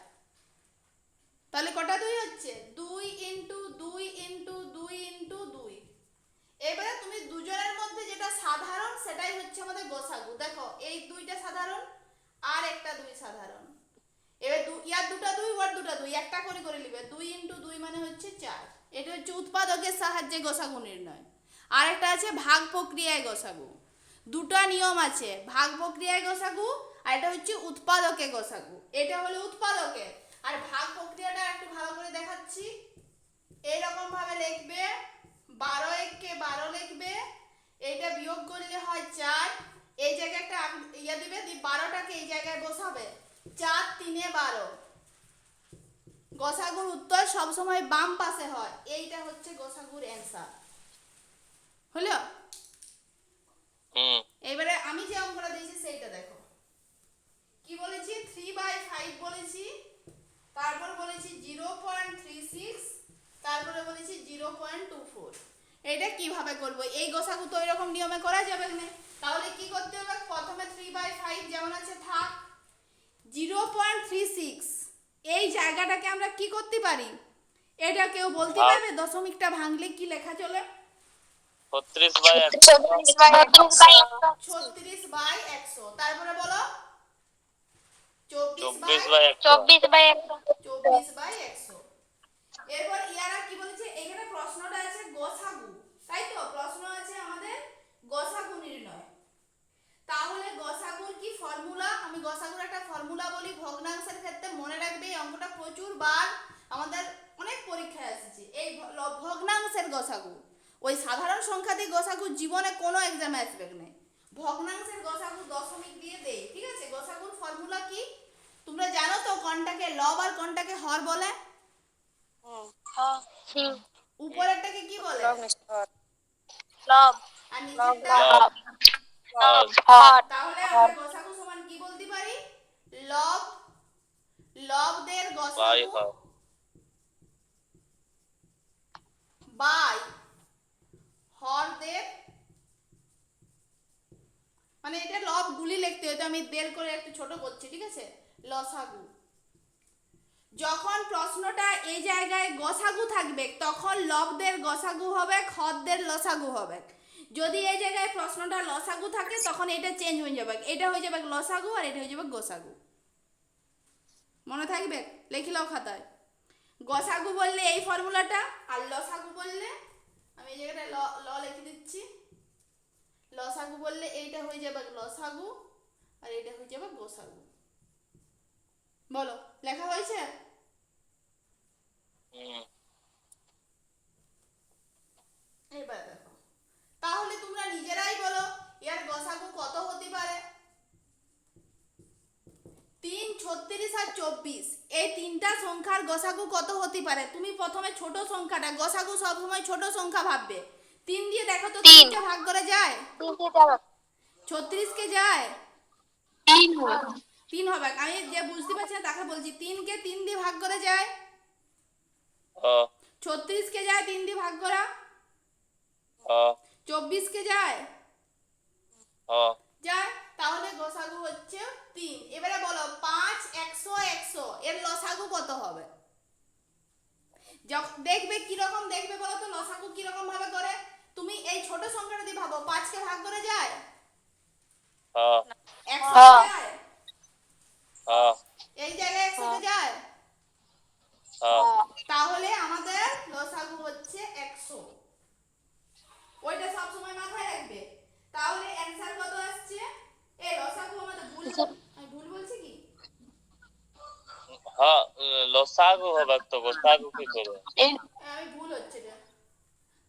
তাহলে কটা 2 হচ্ছে? 2 × 2 × 2 × 2। এবারে তুমি দুজনের মধ্যে যেটা সাধারণ সেটাই হচ্ছে আমাদের গসাগু। দেখো এই 2টা সাধারণ আর একটা 2 সাধারণ, এবার ইয়ার দুটা দুই ওর দুটা দুই একটা করে করে নিবে 2 ইন্টু 2 মানে হচ্ছে 4। এটা হচ্ছে উৎপাদকের সাহায্যে গসাগু নির্ণয়। আর একটা আছে ভাগ প্রক্রিয়ায় গসাগু। দুটা নিয়ম আছে, ভাগ প্রক্রিয়ায় গসাগু আর এটা হচ্ছে উৎপাদকে গসাগু। এটা হলো উৎপাদকে, আর ভাগ প্রক্রিয়াটা একটু ভালো করে দেখাচ্ছি। এইরকম ভাবে লিখবে 12 কে 12 লিখবে, এইটা বিয়োগ করলে হয় 4, এই জায়গায় একটা ইয়া দিবে 12টাকে এই জায়গায় বসাবে, 4 3 12। গসাগুর উত্তর সবসময় বাম পাশে হয়, এইটা হচ্ছে গসাগুর অ্যান্সার। হলো? এবারে আমি যে অঙ্কটা দিয়েছি সেইটা দেখো। কি বলেছি? 3/5 বলেছি, তারপর বলেছি 0.36, তারপরে বলেছি 0.24। এটা কিভাবে করব? এই গসাগু তো এরকম নিয়মে করা যাবে না, তাহলে কি করতে হবে? প্রথমে 3/5 যেমন আছে থাক, 0.36 এই জায়গাটাকে আমরা কি করতে পারি? এটা কেউ বলতে পারবে দশমিকটা ভাঙলে কি লেখা চলে? 36/100। তারপরে বলো 24/100। এরপর ইয়ারা কি বলেছে? এখানে প্রশ্নটা আছে গসাগু, তাই তো? প্রশ্ন আছে আমাদের গসাগু নির্ণয়। তাহলে গসাগুর কি ফর্মুলা? আমি গসাগুর একটা ফর্মুলা বলি ভগ্নাংশের ক্ষেত্রে, মনে রাখবে এই অঙ্কটা প্রচুর বার আমাদের অনেক পরীক্ষায় এসেছে। এই ভগ্নাংশের গসাগু, ওই সাধারণ সংখ্যা দিয়ে গসাগু জীবনে কোনো এক্সামে আসবে না। ভগ্নাংশের গসাগু দশমিক দিয়ে দেই, ঠিক আছে? গসাগুর ফর্মুলা কি তোমরা জানো তো? কোনটাকে লব আর কোনটাকে হর বলে? উপরেরটাকে কি বলে? লব। আর নিচেরটা হর। তাহলে আমরা গসাগু সমান কি বলতে পারি? লব, লবদের গসাগু বাই হরদের, মানে এটা লব গুলি লিখতে হয় তো আমি দের করে একটু ছোট করছি, ঠিক আছে? লসাগু। যখন প্রশ্নটা এই জায়গায় গসাগু থাকবে তখন লবদের গসাগু হবে, হরদের লসাগু হবে। যদি এই জায়গায় প্রশ্নটা লসাগু থাকে তখন এটা চেঞ্জ হয়ে যাবে, এটা হয়ে যাবে লসাগু আর এটা হয়ে যাবে গসাগু। মনে থাকবে? লিখে নাও খাতায়। গসাগু বললে এই ফর্মুলাটা, আর লসাগু বললে আমি এই জায়গাটায় ল লিখে দিচ্ছি, লসাগু বললে এইটা হয়ে যাবে লসাগু আর এটা হয়ে যাবে গসাগু। বলো লেখা হয়েছে? এবার দেখো, তাহলে তোমরা নিজেরাই বলো এর গসাগু কত হতে পারে? 3, 36 আর 24 এই তিনটা সংখ্যার গসাগু কত হতে পারে? তুমি প্রথমে ছোট সংখ্যাটা, গসাগু সবসময় ছোট সংখ্যা ভাববে। 3 দিয়ে দেখো তো 3 কে ভাগ করে যায়? 36 কে যায়? 3 হবে। আমি যে বুঝতে পারছি না তাকে বলছি, 3 কে 3 দিয়ে ভাগ করে যায়? 36 কে যায় 3 দিয়ে ভাগ করা? 24 কে যায়? যায়। তাহলে গসাগু হচ্ছে 3। এবারে বলো 5, 100, 100 এর লসাগু কত হবে? দেখবে কি রকম দেখবে বলো তো লসাগু কি রকম ভাবে করে? তুমি এই ছোট সংখ্যাটা দিয়ে ভাবো, 5 কে ভাগ করে যায়? 100 যায়? এই জায়গায় 100 কে যায়? তাহলে আমাদের লসাগু হচ্ছে 100। ওইটা সব সময় মাথায় রাখবে। তাহলে অ্যানসার কত আসছে? এই লসাগু আমাদের ভুল, আমি ভুল বলছি কি? লসাগু হবে তো গসাগু কি করে? আমি ভুল হচ্ছে এটা।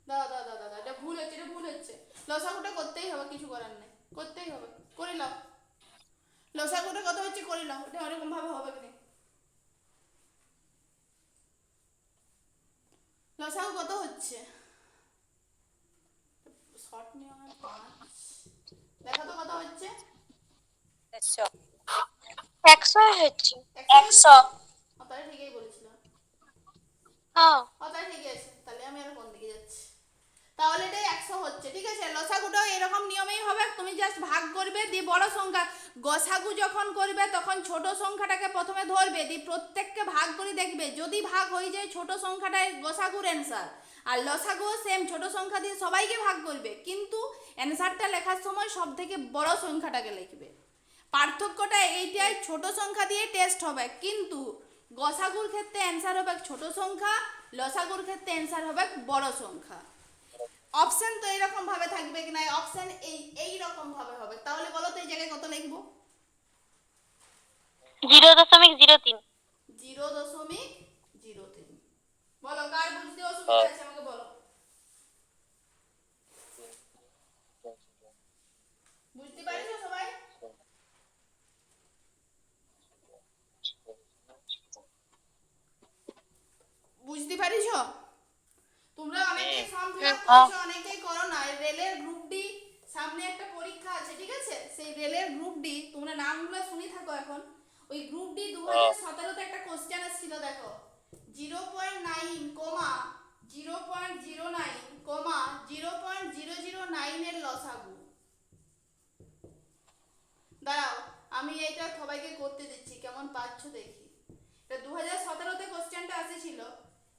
দাদা এটা ভুল হচ্ছে, এটা ভুল হচ্ছে। লসাগুটা করতেই হবে, কিছু করার নেই, করতেই হবে। করে নাও লসাগুটা কত হচ্ছে, করে নাও। এটা এরকম ভাবে হবে কি? লসাগু কত হচ্ছে? শর্ট নিয়মে 5 দেখো তো কত হচ্ছে? 100 হচ্ছে। 100। তাহলে ঠিকই বলেছিলাম। তাহলে ঠিকই আছে। তাহলে আমি আর কোন দিকে যাচ্ছি? তাহলে এটাই 100 হচ্ছে, ঠিক আছে? লসাগুটাও এরকম নিয়মেই হবে, তুমি জাস্ট ভাগ করবে দিয়ে বড় সংখ্যা। গসাগু যখন করবে তখন ছোট সংখ্যাটাকে প্রথমে ধরবে, দিয়ে প্রত্যেককে ভাগ করে দেখবে, যদি ভাগ হয়ে যায় ছোট সংখ্যাটাই গসাগুর অ্যান্সার। আর লসাগুও সেম, ছোট সংখ্যা দিয়ে সবাইকে ভাগ করবে, কিন্তু অ্যান্সারটা লেখার সময় সব থেকে বড় সংখ্যাটাকে লিখবে। পার্থক্যটা এইটাই, ছোট সংখ্যা দিয়ে টেস্ট হবে, কিন্তু গসাগুর ক্ষেত্রে অ্যান্সার হবে ছোট সংখ্যা, লসাগুর ক্ষেত্রে অ্যান্সার হবে বড় সংখ্যা। অপশন তো এইরকম ভাবে থাকবে কি না, অপশন এই রকম ভাবে হবে। তাহলে বলো তো এই জায়গায় কত লিখবো? 0.03। 0.03। বলো কার বুঝতে অসুবিধা আছে আমাকে বলো। বুঝতে পারছো সবাই? বুঝতে পারিছো? তোমরা অনেকেই ফর্ম ফিল আপ করেছো, অনেকেই করো না। রেলের গ্রুপ ডি সামনে একটা পরীক্ষা আছে, ঠিক আছে? সেই রেলের গ্রুপ ডি তোমরা নামগুলো শুনি থাকো এখন। ওই গ্রুপ ডি 2017 তে একটা কোশ্চেন আসছিল, দেখো 0.9 কমা 0.09 কমা 0.009 এর লসাগু। দাঁড়াও আমি এটা সবাইকে করতে দিচ্ছি, কেমন পাচ্ছ দেখি। এটা 2017 তে কোশ্চেনটা আসেছিল।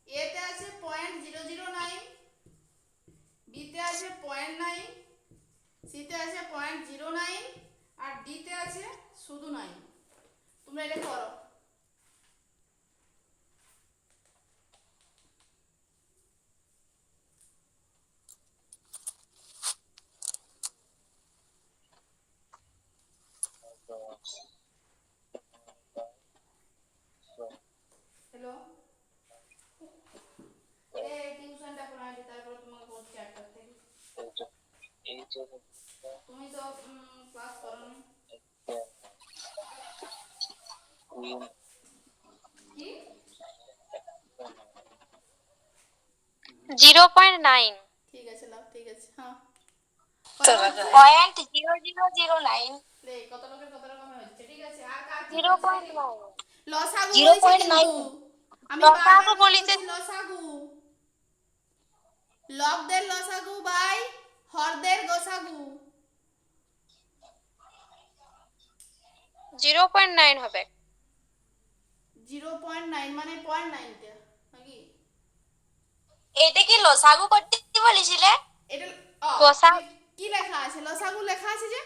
এতে আছে 0.009, বিতে আছে 0.9, সিতে আছে 0.09, আর ডিতে আছে শুধু 9। তোমরা এটা করো। হ্যালো, এই টিউশনটা পড়াই দিই, তারপর তোমাকে বলছি 8টা থেকে। তুমি তো ক্লাস করো না। কি? 0.9। ঠিক আছে লাভ, ঠিক আছে। হ্যাঁ, 0.0009। কত লোকের কত রকম হচ্ছে, ঠিক আছে। আর কার কি বলছে দেখি? 0.9। লসাগু বলেছে 0.9। কিন্তু আমি বারবার লসাগু করে বলেছে। বলছি লসাগু। লবদের লসাগু বাই হরদের গসাগু। 0.9 হবে। 0.9 মানে 0.9টা নাকি? এটা কি লসাগু করতে বলেছিলে? এটা গোসা। কি লেখা আছে? লসাগু লেখা আছে যে।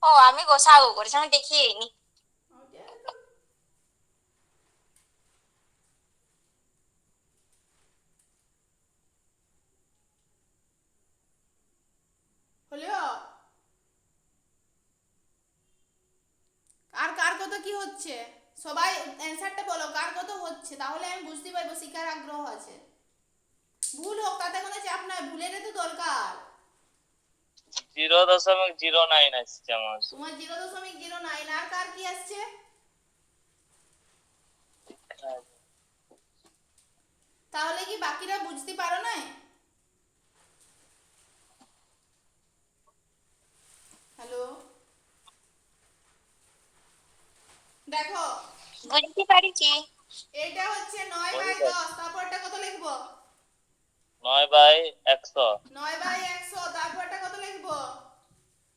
ও, আমি গোসাগু করেছি, আমি দেখিনি। ওটা তো হলো। আর কার কত কি হচ্ছে সবাই অ্যানসারটা বলো, কার কত হচ্ছে, তাহলে আমি বুঝতে পারবো শিকার আগ্রহ আছে। ভুল হোক তাতে কোনো চাপ নাই, ভুলের তো দরকার। 0.09 আসছে আমার। তোমার 0.09, আর কার কি আসছে? তাহলে কি বাকিরা বুঝতে পারো না? হ্যালো, দেখো বুঝতে পারিছি। এটা হচ্ছে 9/10, তারপরটা কত লিখবো? 9/100। 9/100, তারপরটা কত লিখবো?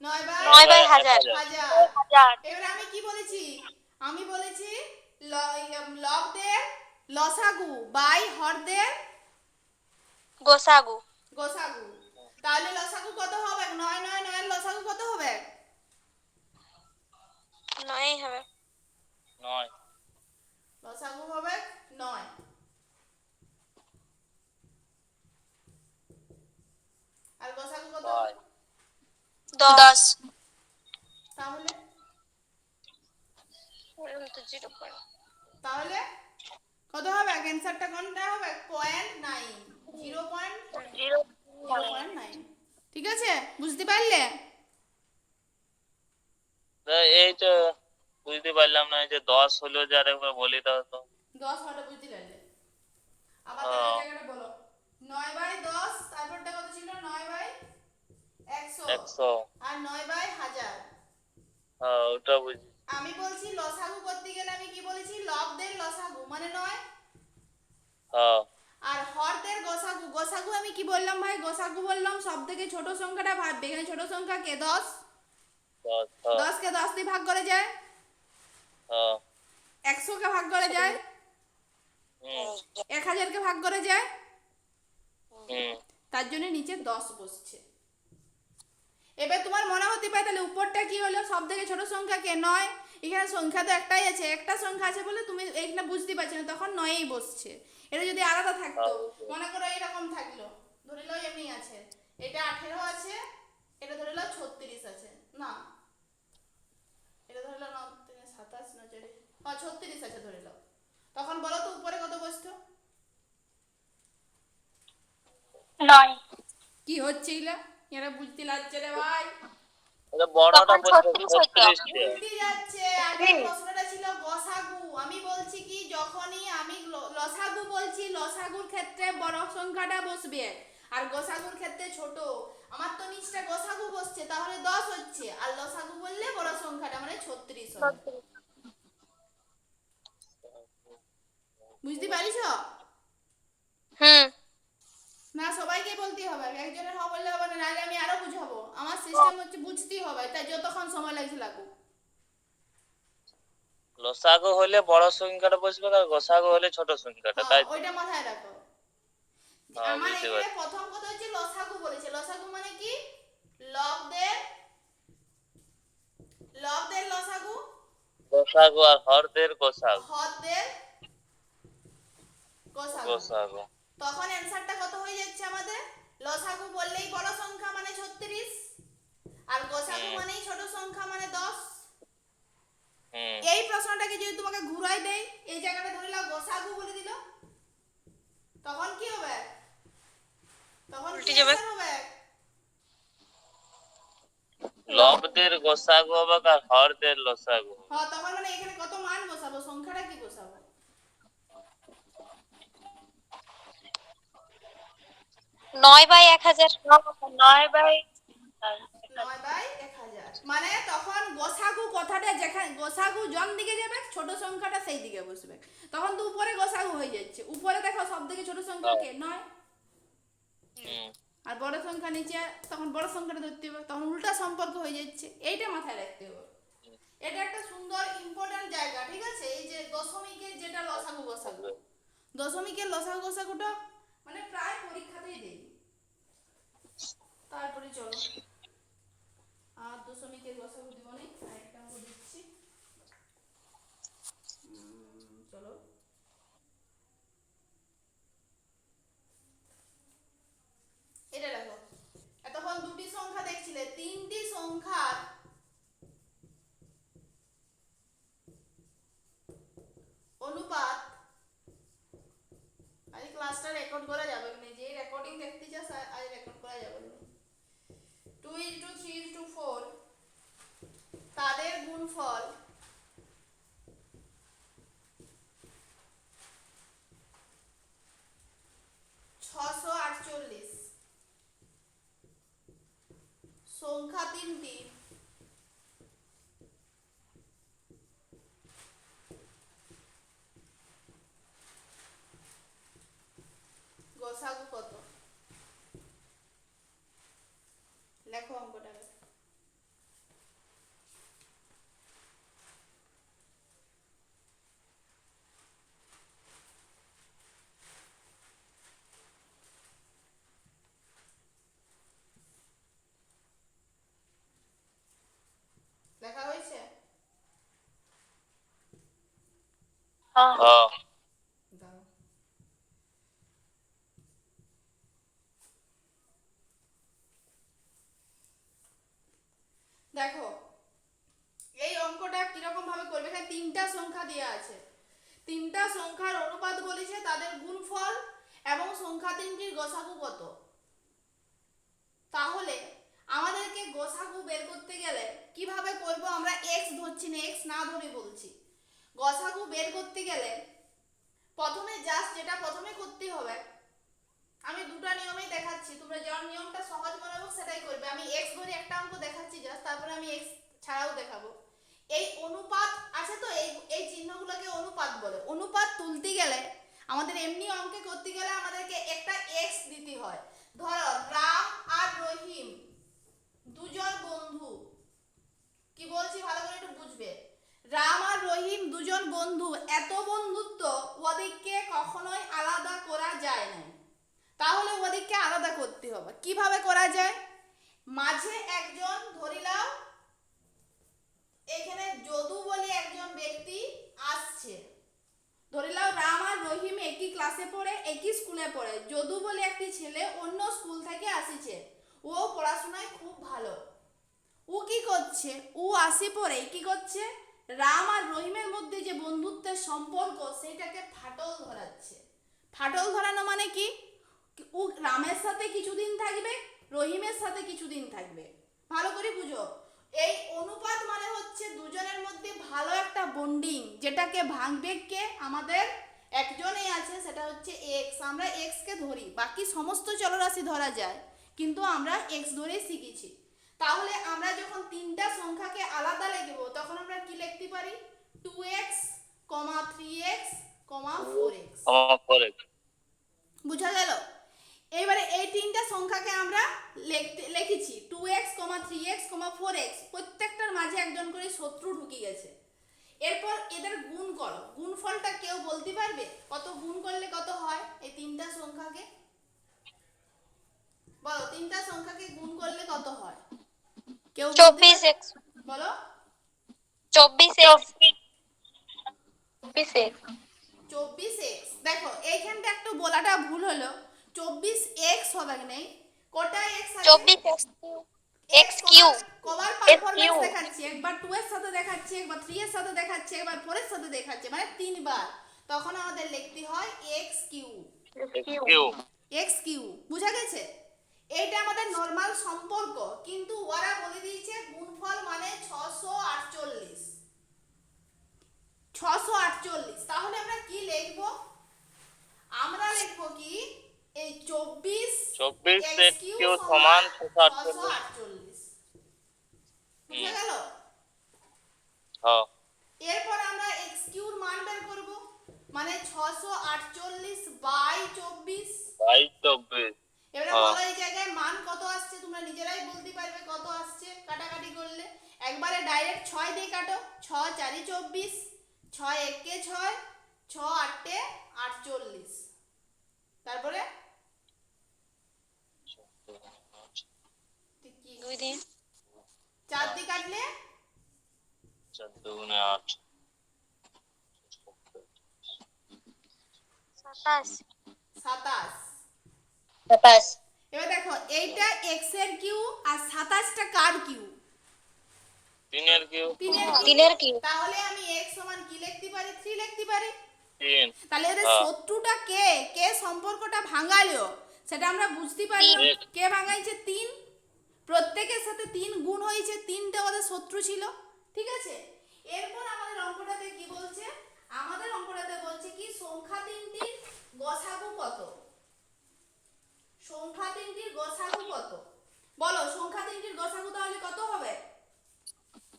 9/1000। 9/1000। এবার আমি কি বলেছি? আমি বলেছি লবদের লসাগু বাই হরদের গোসাগু। গোসাগু। তাহলে লসাগু কত হবে? 999 এর লসাগু কত হবে? 9 হবে। 9। লসাগু হবে 9। আর গোসাগু কত হবে? 10। তাহলে তো তাহলে কত হবে? অ্যানসারটা কোনটা হবে? 0.9। 0.9। ঠিক আছে, বুঝতে পারলে? এই তো বুঝতে পারলাম না, এই যে 10 হলো যে আরেকবার বলি দাও তো। 10 হটা বুঝতে পারলে? আবার তাহলে এই জায়গাটা বলো। 9/10, তারপরটা কত ছিল? 9/100 100। আর 9/1000। হ্যাঁ, ওটা বুঝি। আমি বলছি লসাগু করতে গেলে আমি কি বলেছি? লবদের লসাগু মানে 9, হ্যাঁ। আর হরদের গসাগু। গসাগু আমি কি বললাম ভাই? গসাগু বললাম সব থেকে ছোট সংখ্যাটা ভাববে। এখানে ছোট সংখ্যা কে? 10। 10। হ্যাঁ। 10 কে 10 দিয়ে ভাগ করে যায়, হ্যাঁ। 100 কে ভাগ করে যায়, হুম। 1000 কে ভাগ করে যায়, হুম। তার জন্য নিচে 10 বসছে। এবার তোমার মনে হতে হতে পারে, তাহলে উপরটা কি হলো? সব থেকে ছোট সংখ্যা কে? 9। এখানে সংখ্যা তো একটাই আছে, একটা সংখ্যা আছে বলে তুমি এখানে বুঝতে পারছো না, তখন 9ই বসছে। এটা যদি আলাদা থাকতো, মনে করো এইরকম থাকলো, ধরে নাও এমনি আছে, এটা 18 আছে, এটা ধরে নাও 36 আছে, না এটা ধরে নাও 9 3 27 না 4 হ্যাঁ 36 আছে ধরে নাও, তখন বলো তো উপরে কত বসতো? 9। কি হচ্ছে এগুলা? এরা বুঝতে লাগছে রে ভাই। এটা বড়টা তখন বলছে 36 হইতো। 36 উল্টে যাচ্ছে। আগের প্রশ্নটা ছিল গসাগু, আমি বলছি কি যখনই আমি লসাগু বলছি, লসাগুর ক্ষেত্রে বড় সংখ্যাটা বসবে আর গসাগুর ক্ষেত্রে ছোট। আমার তো নিচটা গসাগু বসছে, তাহলে 10 হচ্ছে, আর লসাগু বললে বড় সংখ্যাটা মানে 36 হবে। বুঝতে পারিস? হুম। না সবাইকে বলতে হবে, একজনের হওয়া বললে হবে না, নাহলে আমি আরো বুঝাবো। আমার সিস্টেম হচ্ছে বুঝতেই হবে, তাই যতক্ষণ সময় লাগছে লাগুক। লসাগু হলে বড় সংখ্যাটা বসবে আর গসাগু হলে ছোট সংখ্যাটা, হ্যাঁ তাই তো? ওইটা মাথায় রাখো। হ্যাঁ, আমার বুঝতে এখানে পারছি। প্রথম কথা হচ্ছে লসাগু বলেছে। লসাগু মানে কি? লবদের লবদের লসাগু, গসাগু আর হরদের গসাগু। হরদের গসাগু। গসাগু। তখন অ্যানসারটা কত হয়ে যাচ্ছে আমাদের? লসাগু বললেই বড় সংখ্যা মানে 36, আর গসাগু হুম। মানেই ছোট সংখ্যা মানে 10। হুম। এই প্রশ্নটাকে যদি তোমাকে ঘুরাই দেই, এই জায়গাটা ধরে নাও গসাগু বলে দিল, তখন কি হবে? তখন কি উল্টে যাবে। অ্যানসার হবে? লবদের গসাগু হবে আর হরদের লসাগু। হ্যাঁ তখন মানে এখানে কত মান বসাবো, সংখ্যাটা কি বসাবো? 9/1000। 9/1000। 9/1000 মানে তখন গোসাগু কথাটা যেখানে গোসাগু জন দিকে যাবে, ছোট সংখ্যাটা সেই দিকে বসবে, তখন তো উপরে গোসাগু হয়ে যাচ্ছে। উপরে দেখো সব থেকে ছোট সংখ্যা কে? 9। হুম। আর বড় সংখ্যা নিচে, তখন বড় সংখ্যাটা ধরতে হবে, তখন উল্টা সম্পর্ক হয়ে যাচ্ছে। এইটা মাথায় রাখতে হবে। এটা একটা সুন্দর ইম্পর্টেন্ট জায়গা, ঠিক আছে? এই যে দশমিকের যেটা লসাগু গোসাগু, দশমিকের লসাগু গোসাগুটা মানে প্রায় পরীক্ষাতেই দেই। তারপরে চলো আর দশমিকের লসাগু দিব নি, আরেকটা অঙ্ক দিচ্ছি। চলো এটা দেখো, এতক্ষণ দুটি সংখ্যা দেখছিলে, তিনটি সংখ্যার অনুপাত। আজ ক্লাসটা রেকর্ড করা যাবে না, যে রেকর্ডিং দেখতে চাস আজ রেকর্ড করা যাবে না। 2:3:4 তাদের গুণফল 648। সংখ্যা তিনটি গোসাগু কত? লেখো অঙ্কটাকে। লেখা হয়েছে? হ্যাঁ। হ্যাঁ। দাও। দেখো এই অঙ্কটা কিরকম ভাবে করবে, এখানে তিনটা সংখ্যা দেওয়া আছে, তিনটা সংখ্যার অনুপাত বলেছে, তাদের গুণফল এবং সংখ্যা তিনটির গসাগু কত। তাহলে আমাদেরকে গসাগু বের করতে গেলে কিভাবে করব? আমরা x ধরছি না, x না ধরে বলছি। গসাগু বের করতে গেলে প্রথমে জাস্ট যেটা প্রথমে করতে হবে, আমি দুটো নিয়মেই দেখাচ্ছি, তোমরা যেমন নিয়মটা সহজ মনে হবে সেটাই করবে। আমি x ধরে একটা অঙ্ক দেখাচ্ছি জাস্ট, তারপরে আমি x ছাড়াও দেখাবো। এই অনুপাত আছে তো, এই এই চিহ্নগুলোকে অনুপাত বলে। অনুপাত তুলতে গেলে আমাদের এমনি অঙ্কে করতে গেলে আমাদেরকে একটা x দিতে হয়। ধরো রাম আর রহিম দুজন বন্ধু, কি বলছি ভালো করে একটু বুঝবে। রাম আর রহিম দুজন বন্ধু, এত বন্ধুত্ব ওদেরকে কখনোই আলাদা করা যায় না, তাহলে ওদেরকে আলাদা করতে হবে। কিভাবে করা যায়? মাঝে একজন ধরিলাও এখানে যদু বলে একজন ব্যক্তি আসছে। ধরে নাও রাম আর রহিম একই ক্লাসে পড়ে, একই স্কুলে পড়ে। যদু বলে একটি ছেলে অন্য স্কুল থেকে আসিছে। ও পড়াশোনায় খুব ভালো। ও কি করছে? ও আসি পরে কি করছে? রাম আর রহিমের মধ্যে যে বন্ধুত্বের সম্পর্ক সেটাকে ফাটল ধরাচ্ছে। ফাটল ধরানো মানে কি? ও রামের সাথে কিছুদিন থাকবে, রহিমের সাথে কিছুদিন থাকবে। ভালো করে বুঝো। এই অনুপাত মানে হচ্ছে দুজনের মধ্যে ভালো একটা বন্ডিং, যেটাকে ভাঙবে কে? আমাদের একজনই আছে, সেটা হচ্ছে এক্স। আমরা এক্স কে ধরি, বাকি সমস্ত চলরাশি ধরা যায়, কিন্তু আমরা এক্স ধরেই শিখেছি। তাহলে আমরা যখন তিনটা সংখ্যাকে আলাদা লিখব তখন আমরা কি লিখতে পারি? 2x, 3x, 4x। আমার পরে বুঝা গেল? এবারে এই তিনটা সংখ্যাকে আমরা লিখেছি 2x, 3x, 4x। প্রত্যেকটার মাঝে একজন করে শত্রু ঢুকে গেছে। এরপর এদের গুণ করো। গুণফলটা কেউ বলতে পারবে? কত গুণ করলে কত হয় এই তিনটা সংখ্যাকে? বলো, তিনটা সংখ্যাকে গুণ করলে কত হয়? কেউ বলতে 24x। বলো। 24x। 24x। দেখো এইখানটা একটু বলাটা ভুল হলো। 24x হবে নেই, কটা x আছে? 24x x x কিউ কবার x পারফরম্যান্স কিউ দেখাচ্ছে? একবার 2 এর সাথে দেখাচ্ছে, একবার 3 এর সাথে দেখাচ্ছে, একবার 4 এর সাথে দেখাচ্ছে, মানে তিনবার। তখন আমাদের লিখতে হয় x Q. Q x Q. বুঝা গেছে? এইটা আমাদের নরমাল সম্পর্ক, কিন্তু ওরা বলে দিয়েছে গুণফল মানে 648। 648। তাহলে আমরা কি লিখব? আমরা লিখব কি? এই 24 x কিউ কিউ সমান সমান 648। 648। বুঝা গেল? হ্যাঁ এরপর আমরা x কিউর মান বের করব, মানে 648 বাই 24। 22 এবারে হ্যাঁ বলো এই জায়গায় মান কত আসছে? তোমরা নিজেরাই বলতে পারবে কত আসছে কাটাকাটি করলে। একবারে ডাইরেক্ট 6 দিয়ে কাটো। 6 4 24, 6 1 6, 6 8 48। তারপরে কি 2 দিন 4 দিয়ে কাটলে 4 দুগুণে 8 27 27। এবার দেখো এইটা x এর কিউ আর 27টা কার কিউ? 3 এর কিউ 3 এর কিউ। 3 এর কিউ তাহলে আমি x সমান কি লিখতে পারি? 3 লিখতে পারি। 3 তাহলে এদের হ্যাঁ শত্রুটা কে? কে সম্পর্কটা ভাঙালো সেটা আমরা বুঝতে পারলাম। তিন। কে ভাঙাইছে? 3। প্রত্যেকের সাথে 3 গুণ হয়েছে, 3টা ওদের শত্রু ছিল। ঠিক আছে? এরপর আমাদের অঙ্কটাতে কি বলছে? আমাদের অঙ্কটাতে বলছে কি সংখ্যা তিনটির গসাগু কত? সংখ্যা তিনটির গসাগু কত? বলো, সংখ্যা তিনটির গসাগু তাহলে কত হবে?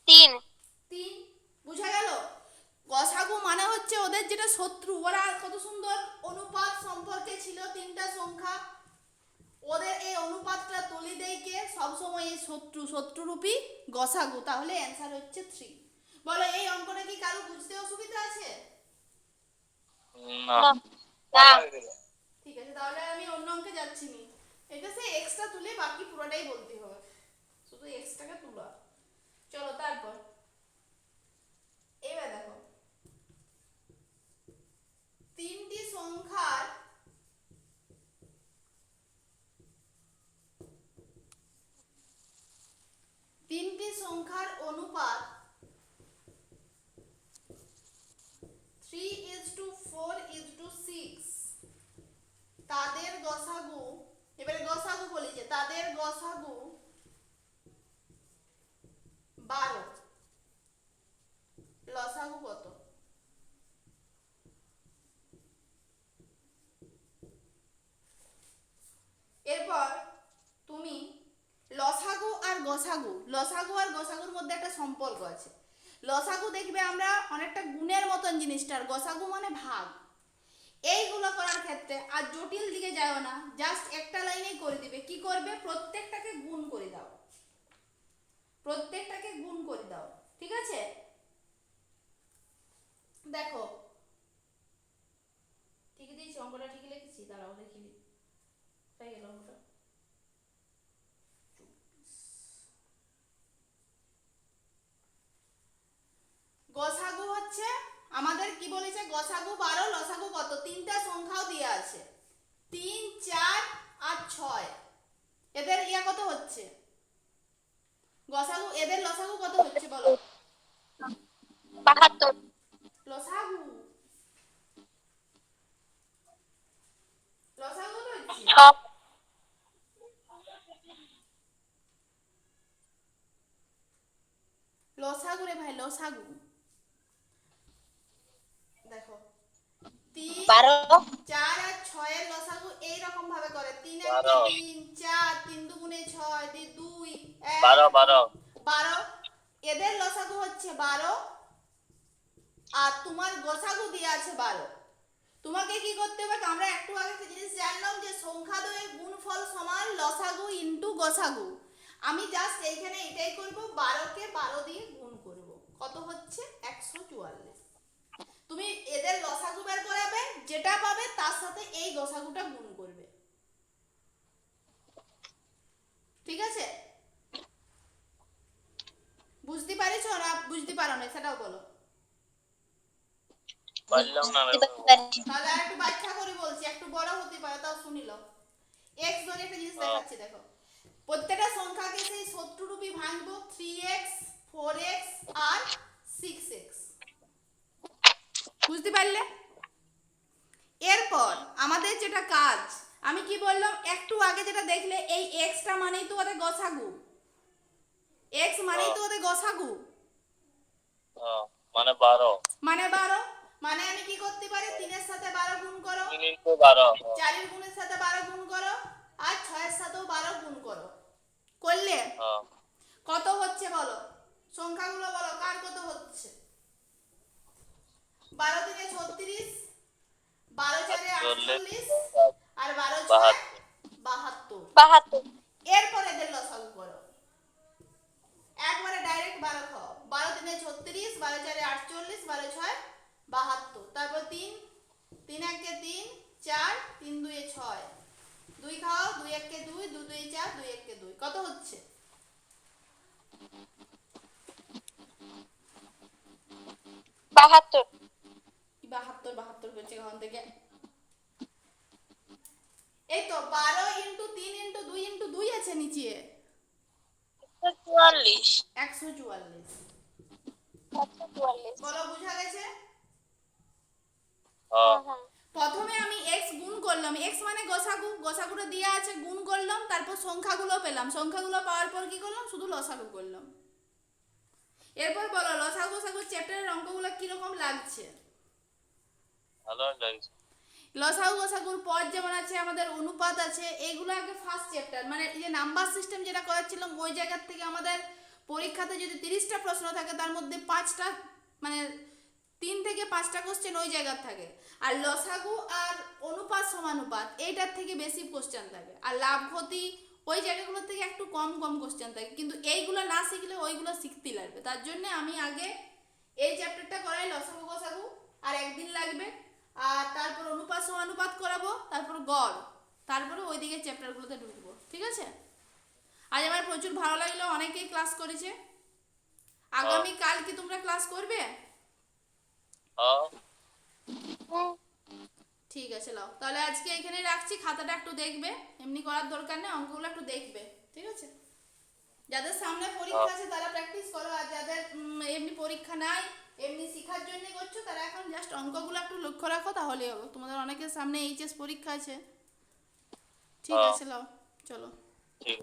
3 3। বুঝা গেল? গসাগু মানে হচ্ছে ওদের যেটা শত্রু। ওরা কত সুন্দর অনুপাত সম্পর্কে ছিল তিনটা সংখ্যা। ওদের এই অনুপাতটা তুলি দেই কে? সবসময় এই শত্রুরূপী গসাগু। তাহলে অ্যান্সার হচ্ছে 3। বলো, এই অঙ্কটা কি কারো বুঝতে অসুবিধা আছে? না না না ঠিক আছে, তাহলে আমি অন্য অঙ্কে যাচ্ছি নি। এটা সে এক্সট্রা তুলে বাকি পুরোটাই বলতে হবে, শুধু এক্সট্রাকে তুলা। চলো তারপর এবার দেখো তিনটি সংখ্যার অনুপাত 3:4:6। তাদের গসাগু, এবারে গসাগু বলেছে, তাদের গসাগু 12। লসাগু কত? এরপর তুমি লসাগু আর গসাগুর মধ্যে একটা সম্পর্ক আছে। লসাগু দেখবে আমরা অনেকটা গুণের মতন জিনিসটার, গসাগু মানে ভাগ। এইগুলো করার ক্ষেত্রে আর জটিল দিকে যাও না, জাস্ট একটা লাইনেই করে দিবে। কি করবে? প্রত্যেকটাকে গুণ করে দাও, প্রত্যেকটাকে গুণ করে দাও। ঠিক আছে? দেখো ঠিকই দিয়েছি, অঙ্কটা ঠিকই লিখেছি। দাঁড়াও দেখি, তাই গেল অঙ্কটা। 24 কি বলেছে গসাগু 12 লসাগু কত, তিনটা সংখ্যাও দেওয়া আছে 3 4 আর 6। এদের ইয়া কত হচ্ছে গসাগু, এদের লসাগু কত হচ্ছে বলো? 72 লসাগু লসাগু কত হচ্ছে? 6 লসাগু রে ভাই, লসাগু দেখো 3 12 4 আর 6 এর লসাগু এই রকম ভাবে করে 3 1 12 3 4 3 2 6 2 1 12 12 12। এদের লসাগু হচ্ছে 12 আর তোমার গসাগু দেয়া আছে 12। তোমাকে কি করতে হবে, আমরা একটু আগে একটা জিনিস জানলাম যে সংখ্যা দ্বয়ের গুণফল সমান লসাগু ইনটু গসাগু। আমি জাস্ট এইখানে এটাই করব, 12 কে 12 দিয়ে গুণ করব, কত হচ্ছে 144। তুমি এদের লসাগু বের করাবে, যেটা পাবে তার সাথে এই গসাগুটা গুণ করবে, ঠিক আছে? বুঝতে পারিছো না বুঝতে পারো না সেটাও বলো। পারলাম না বুঝতে পারছি। তাহলে আর একটু ব্যাখ্যা করে বলছি, একটু বড় হতে পারে, তাও শুনিল। এক্স ধরে একটা জিনিস দেখাচ্ছি, দেখো প্রত্যেকটা সংখ্যাকে সেই 70 রূপী ভাঙবো, 3x 4x আর 6x, বুঝতে পারলে? এরপর আমাদের যেটা কাজ, আমি কি বললাম একটু আগে যেটা দেখলে, এই এক্সটা মানেই তো ওদের গসাগু, এক্স মানেই তো ওদের গসাগু, মানে 12 মানে 12। মানে আমি কি করতে পারি, 3 এর সাথে 12 গুণ করো, 3 into 12 4 এর গুণের সাথে 12 গুণ করো, আর 6 এর সাথেও 12 গুণ করো, করলে কত হচ্ছে বলো? সংখ্যাগুলো বলো কার কত হচ্ছে? 12 3 36, 12 4 48 আর 12 6 72। 72 এরপরে এদের লসাগু করো, একবারে ডাইরেক্ট 12 খাও, 12 3 36, 12 4 48, 12 6 72, তারপর 3 3 1 3 4 3 2 6, 2 খাও, 2 1 2 2 2 4 2 1 2, কত হচ্ছে? 72 কি 72 72 হচ্ছে ওখান থেকে, এই তো 12 ইনটু 3 ইনটু 2 ইনটু 2 আছে নিচে 144 144। 144 বলো বুঝা গেছে? হ্যাঁ হ্যাঁ প্রথমে আমি x গুণ করলাম, x মানে গসাগু, গসাগুটা দেয়া আছে, গুণ করলাম, তারপর সংখ্যাগুলো পেলাম, সংখ্যাগুলো পাওয়ার পর কি করলাম, শুধু লসাগু করলাম। এরপর বলো লসাগু গসাগু চ্যাপ্টারের অঙ্কগুলো কি রকম লাগছে? ভালো লাগছে। লসাগু গসাগুর পর যেমন আছে আমাদের অনুপাত আছে, এইগুলো আগে ফার্স্ট চ্যাপ্টার, মানে এই যে নাম্বার সিস্টেম যেটা করাচ্ছিলাম ওই জায়গা থেকে আমাদের পরীক্ষাতে যদি 30টা প্রশ্ন থাকে তার মধ্যে 5টা মানে 3 থেকে 5টা কোশ্চেন ওই জায়গার থাকে, আর লসাগু আর অনুপাত সমানুপাত এইটার থেকে বেশি কোশ্চেন থাকে, আর লাভ ক্ষতি ওই জায়গাগুলোর থেকে একটু কম কম কোশ্চেন থাকে, কিন্তু এইগুলো না শিখলে ওইগুলো শিখতেই লাগবে। তার জন্য আমি আগে এই চ্যাপ্টারটা করাই লসাগু গসাগু, আর একদিন লাগবে, আর তারপর অনুপাত সমানুপাত করাবো, তারপর গড়, তারপরে ওইদিকে চ্যাপ্টারগুলোতে ঢুকবো, ঠিক আছে? আজ আমার প্রচুর ভালো লাগলো, অনেকেই ক্লাস করেছে। আগামী কাল কি তোমরা ক্লাস করবে? ঠিক আছে, লাও তাহলে আজকে এখানে রাখছি, খাতাটা একটু দেখবে, এমনি করার দরকার নেই, অঙ্কগুলো একটু দেখবে, ঠিক আছে? যাদের সামনে পরীক্ষা আছে তারা প্র্যাকটিস করো, আর যাদের এমনি পরীক্ষা নাই, এমনি শেখার জন্য করছো, তারা এখন জাস্ট অঙ্কগুলো একটু লক্ষ্য রাখো, তাহলেই হবে। তোমাদের অনেকের সামনে এইচএস পরীক্ষা আছে, ঠিক আছে, লাও চলো। ঠিক